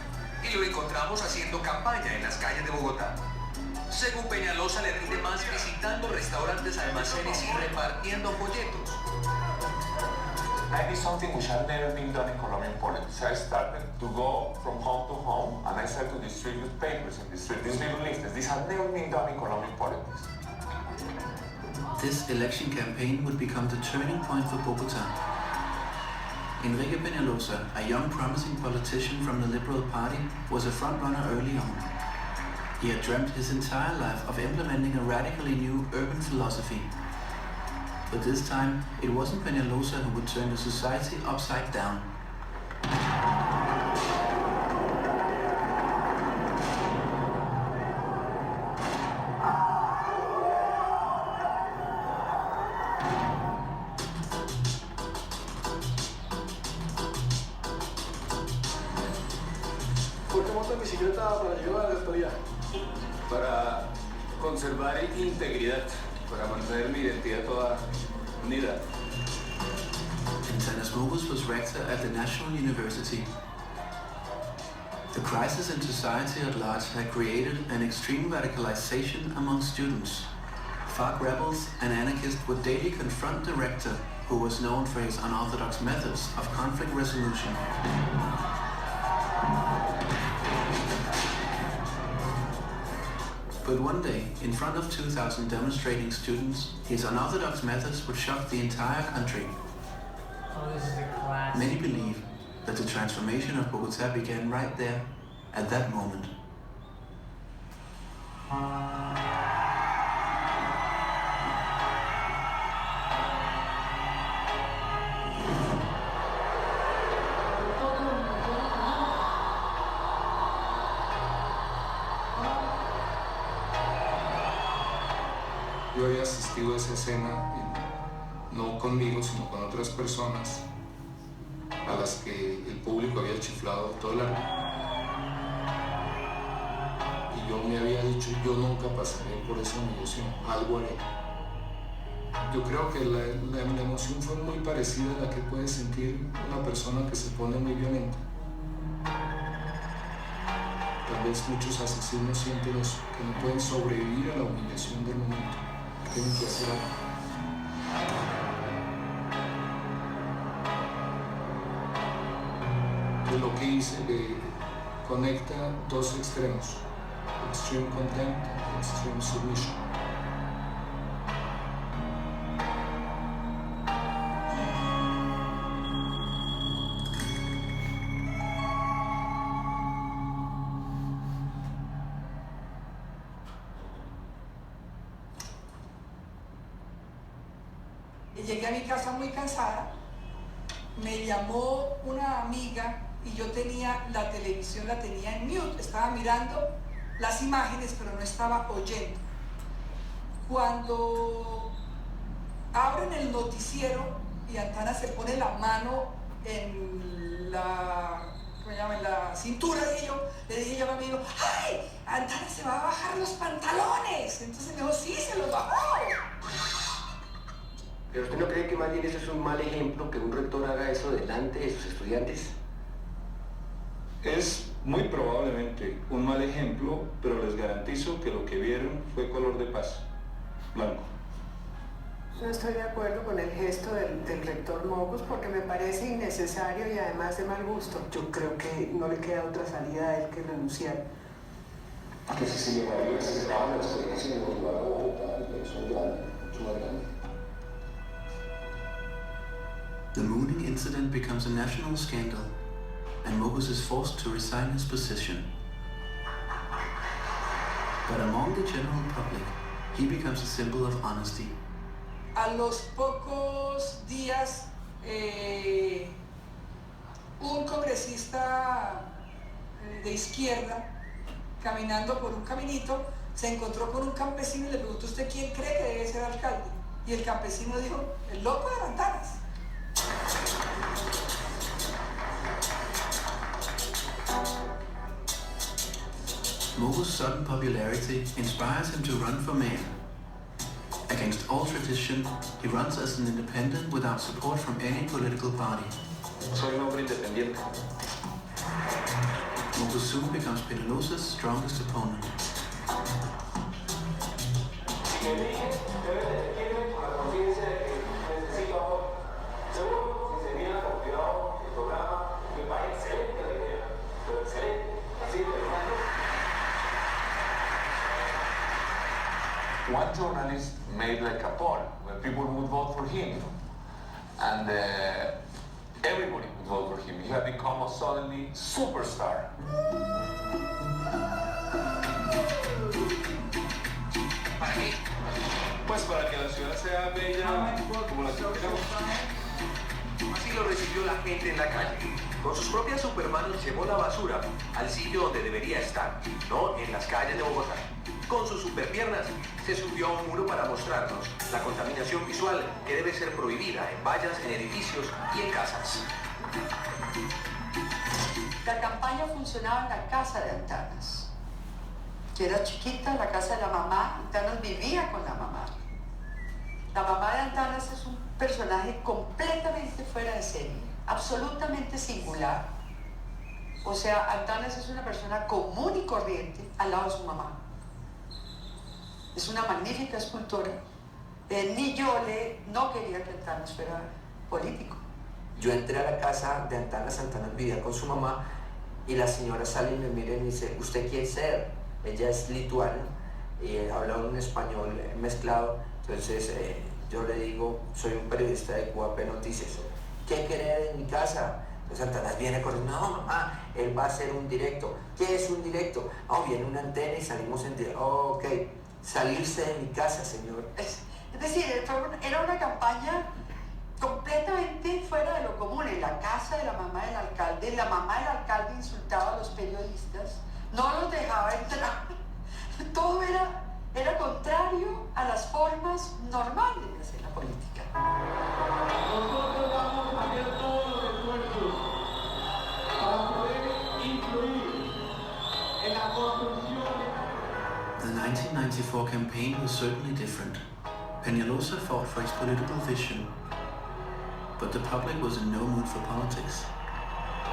y lo encontramos haciendo campaña en las calles de Bogotá. Según Peñalosa, le rinde más visitando restaurantes, almacenes y repartiendo folletos. I did something which had never been done in Colombian politics. I started to go from home to home and I started to distribute papers in the street. These little leaflets, this had never been done in Colombian politics. This election campaign would become the turning point for Bogota. Enrique Peñalosa, a young promising politician from the Liberal Party, was a frontrunner early on. He had dreamt his entire life of implementing a radically new urban philosophy. But this time, it wasn't Peñalosa who would turn the society upside down. ¿Por qué montas bicicleta para llegar a la estadía? Para conservar integridad, para mantener mi identidad toda unida. And Mockus was rector at the National University. The crisis in society at large had created an extreme radicalization among students. FARC rebels and anarchists would daily confront the rector, who was known for his unorthodox methods of conflict resolution. But one day, in front of 2,000 demonstrating students, his unorthodox methods would shock the entire country. Oh, this is the classic. Many believe that the transformation of Bogota began right there, at that moment. Yo había asistido a esa escena, no conmigo, sino con otras personas, a las que el público había chiflado todo el arco. Y yo me había dicho, yo nunca pasaré por esa humillación, algo haré. Yo creo que la emoción fue muy parecida a la que puede sentir una persona que se pone muy violenta. Tal vez muchos asesinos sienten eso, que no pueden sobrevivir a la humillación del momento. Tienen que hacer algo. De lo que hice conecta dos extremos, extreme contempt y extreme submission. llegué a mi casa muy cansada, me llamó una amiga y yo tenía la televisión, la tenía en mute, estaba mirando las imágenes pero no estaba oyendo. Cuando abren el noticiero y Antana se pone la mano en la, ¿cómo se llama?, en la cintura de ellos, le dije yo a mi amigo, ¡ay! Antana se va a bajar los pantalones. Entonces me dijo, sí, se los bajó. ¿Pero usted no cree que más bien eso es un mal ejemplo, que un rector haga eso delante de sus estudiantes? Es muy probablemente un mal ejemplo, pero les garantizo que lo que vieron fue color de paz, blanco. No estoy de acuerdo con el gesto del rector Mockus porque me parece innecesario y además de mal gusto. Yo creo que no le queda otra salida a él que renunciar. Que si se llevaría, si se daba la experiencia de motivar a Bogotá, es un grande, mucho más grande. The mooning incident becomes a national scandal, and Mockus is forced to resign his position. But among the general public, he becomes a symbol of honesty. A los pocos días, un congresista de izquierda, caminando por un caminito, se encontró con un campesino y le preguntó, ¿usted quién cree que debe ser alcalde? Y el campesino dijo, el loco de Antanas. Mockus' sudden popularity inspires him to run for mayor. Against all tradition, he runs as an independent without support from any political party. Soy un hombre independiente. Mockus soon becomes Peñalosa's strongest opponent. Si me dije, debe de elegirme con la conciencia de que necesito amor. Seguro, si se mira con cuidado el programa, me parece excelente la idea, pero excelente, así de hermano. One journalist made like a poll where people would vote for him, and everybody would vote for him. He had become a suddenly superstar. ¿Para qué? Pues para que la ciudad sea bella como la que queremos. Así lo recibió la gente en la calle. Con sus propias supermanos llevó la basura al sitio donde debería estar, no en las calles de Bogotá. Con sus superpiernas se subió a un muro para mostrarnos la contaminación visual que debe ser prohibida en vallas, en edificios y en casas. La campaña funcionaba en la casa de Antanas, que era chiquita, la casa de la mamá. Antanas vivía con la mamá. La mamá de Antanas es un personaje completamente fuera de serie, absolutamente singular. O sea, Antanas es una persona común y corriente al lado de su mamá. Es una magnífica escultora. Ni yo no quería que Antanas fuera político. Yo entré a la casa de Antanas vivía con su mamá y la señora sale y me mira y me dice, ¿usted quién es? Ella es lituana y habla un español mezclado, entonces yo le digo, soy un periodista de QAP Noticias, ¿qué quiere en mi casa? Entonces Antanas viene corriendo, no mamá, él va a hacer un directo. ¿Qué es un directo? Oh, viene una antena y salimos en directo. Oh, ok, salirse de mi casa, señor. Es decir, era una campaña completamente fuera de lo común. En la casa de la mamá del alcalde insultaba a los periodistas, no los dejaba entrar. Todo era contrario a las formas normales de hacer la política. Nosotros vamos a hacer todos los esfuerzos para poder influir en la construcción. The 1994 campaign was certainly different. Peñalosa fought for his political vision, but the public was in no mood for politics.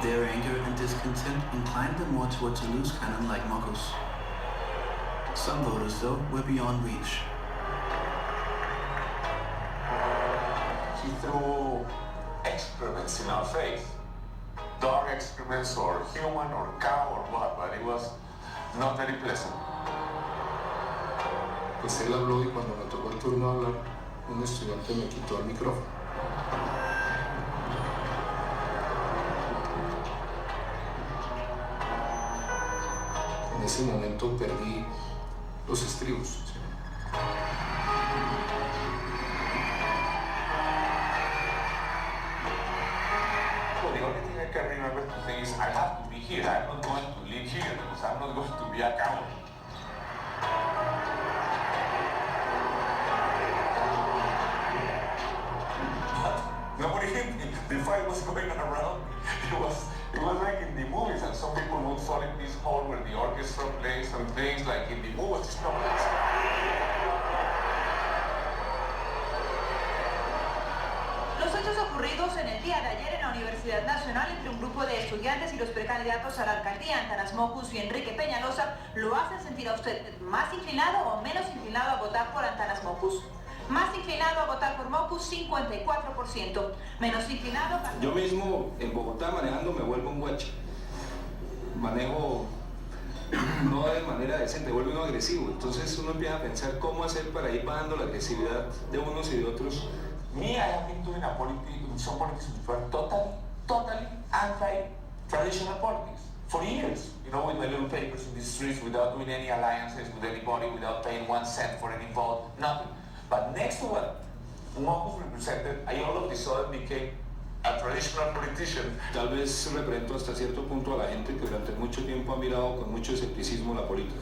Their anger and discontent inclined them more towards a loose cannon like Mockus. Some voters, though, were beyond reach. He threw excrements in our face. Dog excrements or human or cow or what, but it was not very pleasant. Pues él habló y cuando me tocó el turno de hablar, un estudiante me quitó el micrófono. En ese momento perdí los estribos. ¿Sí? remember to think is, I have to be here. I'm not going to live here because I'm not going to be a coward. Nobody hit me. The fight was going around. It was like in the movies, and some people would fall in this hole where the orchestra plays and things like in the movies. It's not like Los hechos ocurridos en el día de ayer en la Universidad Nacional entre un grupo de estudiantes y los precandidatos a la alcaldía, Antanas Mockus y Enrique Peñalosa, ¿lo hacen sentir a usted más inclinado o menos inclinado a votar por Antanas Mockus? Más inclinado a votar por Mockus, 54%. Menos inclinado a... Yo mismo en Bogotá manejando me vuelvo un guache. Manejo no de manera decente, vuelve uno agresivo. Entonces uno empieza a pensar cómo hacer para ir bajando la agresividad de unos y de otros. me, I have been doing some politics which were totally anti-traditional politics for years. You know, with my little papers in the streets, without doing any alliances with anybody, without paying 1 cent for any vote, nothing. But next to what Mockus represented, I all of a sudden became a traditional politician. Tal vez represento hasta cierto punto a la gente que durante mucho tiempo ha mirado con mucho escepticismo la política.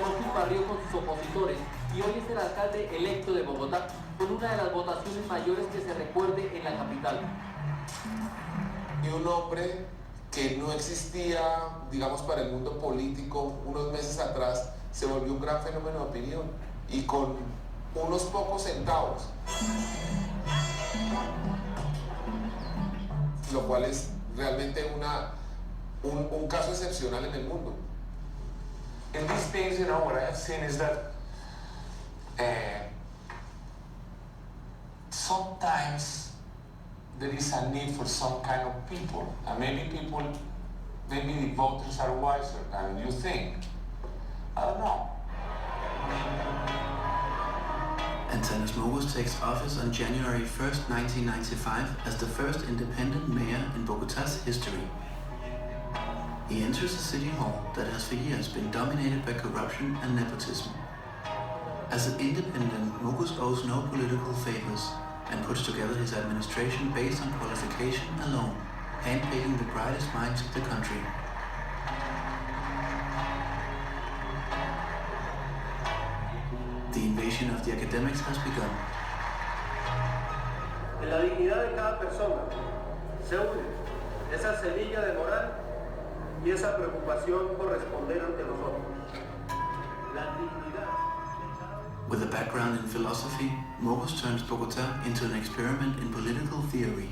Mockus barrió con sus opositores y hoy es el alcalde electo de Bogotá con una de las votaciones mayores que se recuerde en la capital. Y un hombre que no existía, digamos, para el mundo político unos meses atrás, se volvió un gran fenómeno de opinión y con unos pocos centavos, lo cual es realmente un caso excepcional en el mundo. In these days, you know, what I have seen is that sometimes there is a need for some kind of people, and maybe the voters are wiser than you think. I don't know. Antanas Mockus takes office on January 1st, 1995 as the first independent mayor in Bogota's history. He enters a city hall that has for years been dominated by corruption and nepotism. As an independent, Mockus owes no political favors and puts together his administration based on qualification alone, handpicking the brightest minds of the country. The invasion of the academics has begun. En la dignidad de cada persona se une esa semilla de moral y esa preocupación por responder ante los otros. La dignidad. With a background in philosophy, Mockus turns Bogota into an experiment in political theory.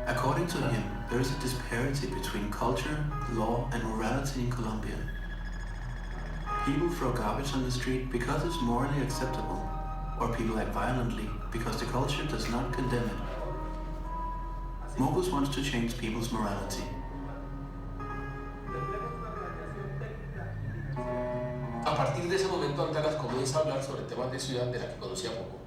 According to him, there is a disparity between culture, law, and morality in Colombia. People throw garbage on the street because it's morally acceptable, or people act violently because the culture does not condemn it. Mockus wants to change people's morality. A partir de ese momento, Antanas comienza a hablar sobre temas de ciudad de la que conocía poco.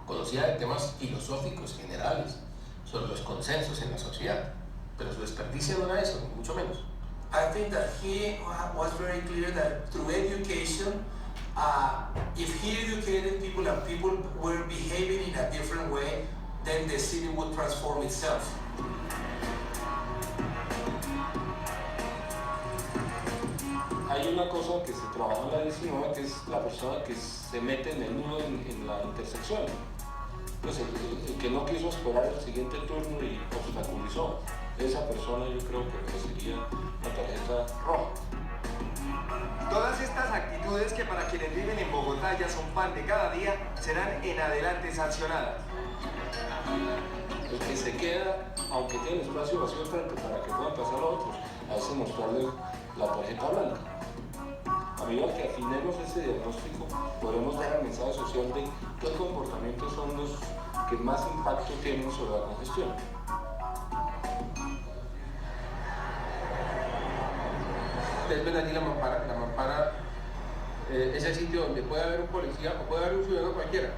Conocía de temas filosóficos generales, sobre los consensos en la sociedad, pero su experticia no era eso, ni mucho menos. I think that he was very clear that through education, if he educated people and people were behaving in a different way, then the city would transform itself. Hay una cosa que se trabaja en la 19, que es la persona que se mete en el nudo en la intersección. Pues el que no quiso esperar el siguiente turno y obstaculizó. Esa persona yo creo que recibiría la tarjeta roja. Todas estas actitudes que para quienes viven en Bogotá ya son pan de cada día, serán en adelante sancionadas. El que se queda, aunque tiene espacio vacío frente para que puedan pasar a otros, hace mostrarle la tarjeta blanca. A medida que afinemos ese diagnóstico, podremos dar el mensaje social de qué comportamientos son los que más impacto tienen sobre la congestión. Ustedes ven allí la mampara es el sitio donde puede haber un policía o puede haber un ciudadano cualquiera.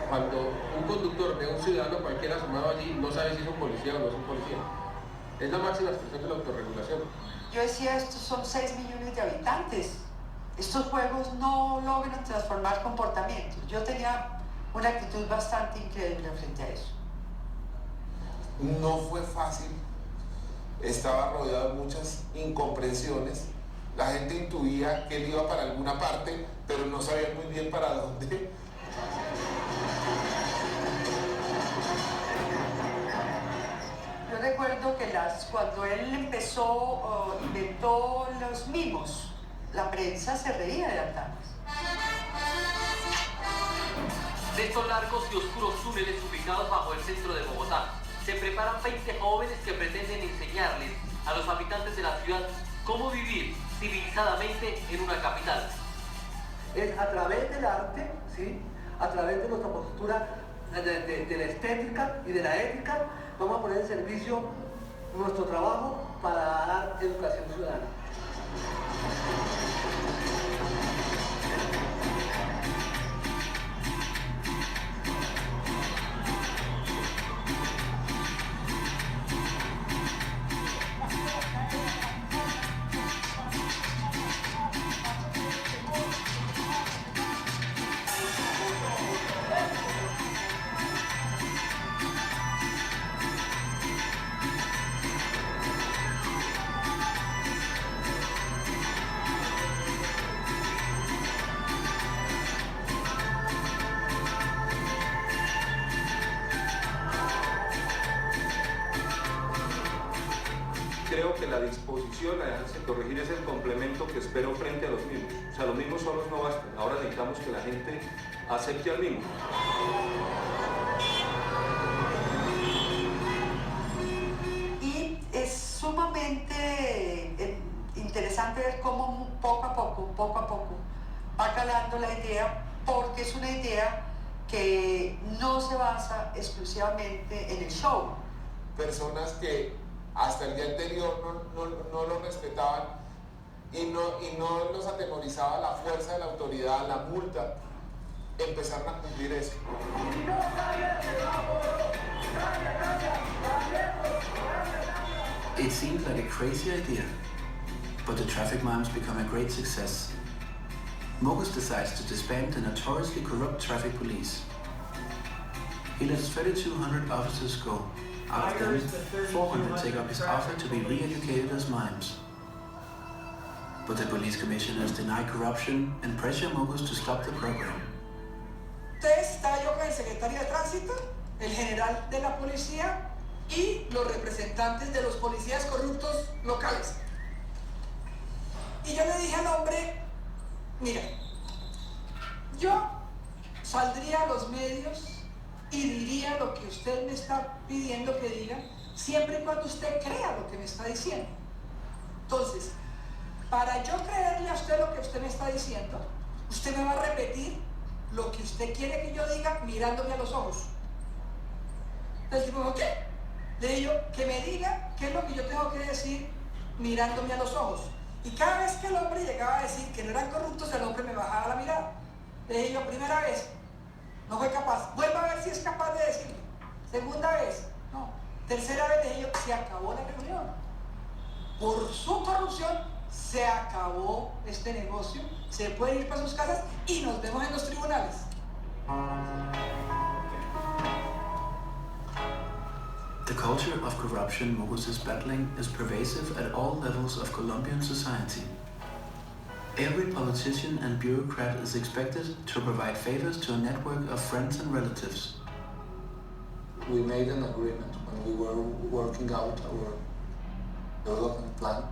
Cuando un conductor ve a un ciudadano cualquiera asomado allí, no sabe si es un policía o no es un policía. Es la máxima expresión de la autorregulación. Yo decía, estos son 6 millones de habitantes. Estos juegos no logran transformar comportamientos. Yo tenía una actitud bastante increíble frente a eso. No fue fácil, estaba rodeado de muchas incomprensiones. La gente intuía que él iba para alguna parte, pero no sabía muy bien para dónde. Yo recuerdo que cuando él inventó los mimos, la prensa se reía de Antanas. De estos largos y oscuros túneles ubicados bajo el centro de Bogotá, se preparan 20 jóvenes que pretenden enseñarles a los habitantes de la ciudad cómo vivir civilizadamente en una capital. Es a través del arte, ¿sí? A través de nuestra postura de la estética y de la ética, vamos a poner en servicio nuestro trabajo para dar educación ciudadana. Creo que la disposición a dejarse corregir es el complemento que espero frente a los mismos. O sea, los mismos solos no bastan. Ahora necesitamos que la gente acepte al mismo. Y es sumamente interesante ver cómo poco a poco va calando la idea, porque es una idea que no se basa exclusivamente en el show. Personas que hasta el día anterior no lo respetaban y no los atemorizaba la fuerza de la autoridad, la multa, empezaron a cumplir eso. It seemed like a crazy idea, but the traffic mimes become a great success. Mockus decides to disband the notoriously corrupt traffic police. He lets 3,200 officers go. Out of them, 400 take up his offer to be re-educated as mimes. But the police commissioners deny corruption and pressure Mockus to stop the program. Estaba yo con el secretario de tránsito, el general de la policía y los representantes de los policías corruptos locales. Y yo le dije al hombre, mira, yo saldría a los medios y diría lo que usted me está pidiendo que diga, siempre y cuando usted crea lo que me está diciendo. Entonces, para yo creerle a usted lo que usted me está diciendo, usted me va a repetir lo que usted quiere que yo diga mirándome a los ojos. Entonces digo, ¿qué? Le digo, que me diga qué es lo que yo tengo que decir mirándome a los ojos. Y cada vez que el hombre llegaba a decir que no eran corruptos, el hombre me bajaba la mirada. Le dije yo, primera vez, no fue capaz. Vuelva a ver si es capaz de decirlo. Segunda vez, no. Tercera vez le dije yo, se acabó la reunión. Por su corrupción, se acabó este negocio. Se pueden ir para sus casas y nos vemos en los tribunales. The culture of corruption Mockus is battling is pervasive at all levels of Colombian society. Every politician and bureaucrat is expected to provide favors to a network of friends and relatives. We made an agreement when we were working out our development plan.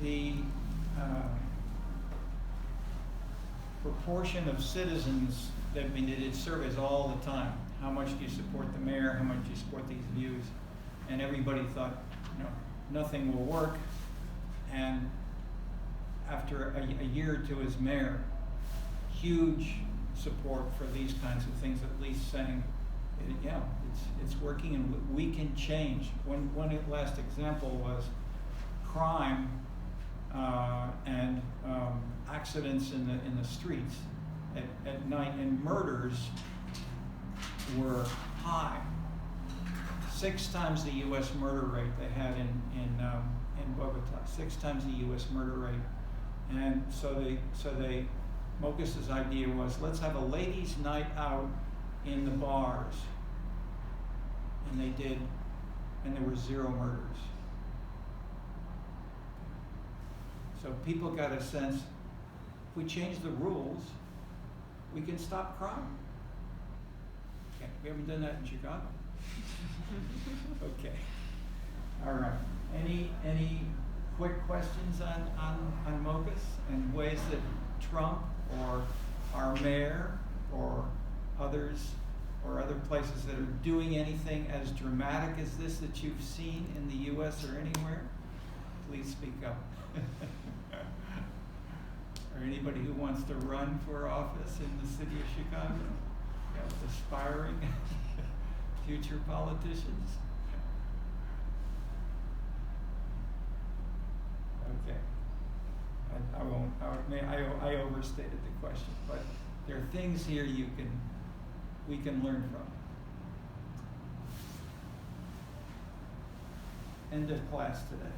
The proportion of citizens that we did surveys all the time. How much do you support the mayor? How much do you support these views? And everybody thought, you know, nothing will work. And after a year or two as mayor, huge support for these kinds of things, at least saying, yeah, it's working and we can change. One last example was crime and accidents in the streets at night, and murders were high. 6 times the U.S. murder rate they had in Bogota. 6 times the U.S. murder rate. And so Mockus's idea was, let's have a ladies' night out in the bars. And they did, and there were 0 murders. So people got a sense, if we change the rules, we can stop crime. Okay, we haven't done that in Chicago. Okay. All right. Any quick questions on Mockus and ways that Trump or our mayor or others or other places that are doing anything as dramatic as this that you've seen in the U.S. or anywhere? Please speak up. Or anybody who wants to run for office in the city of Chicago? Aspiring future politicians? Okay. I overstated the question, but there are things here we can learn from. End of class today.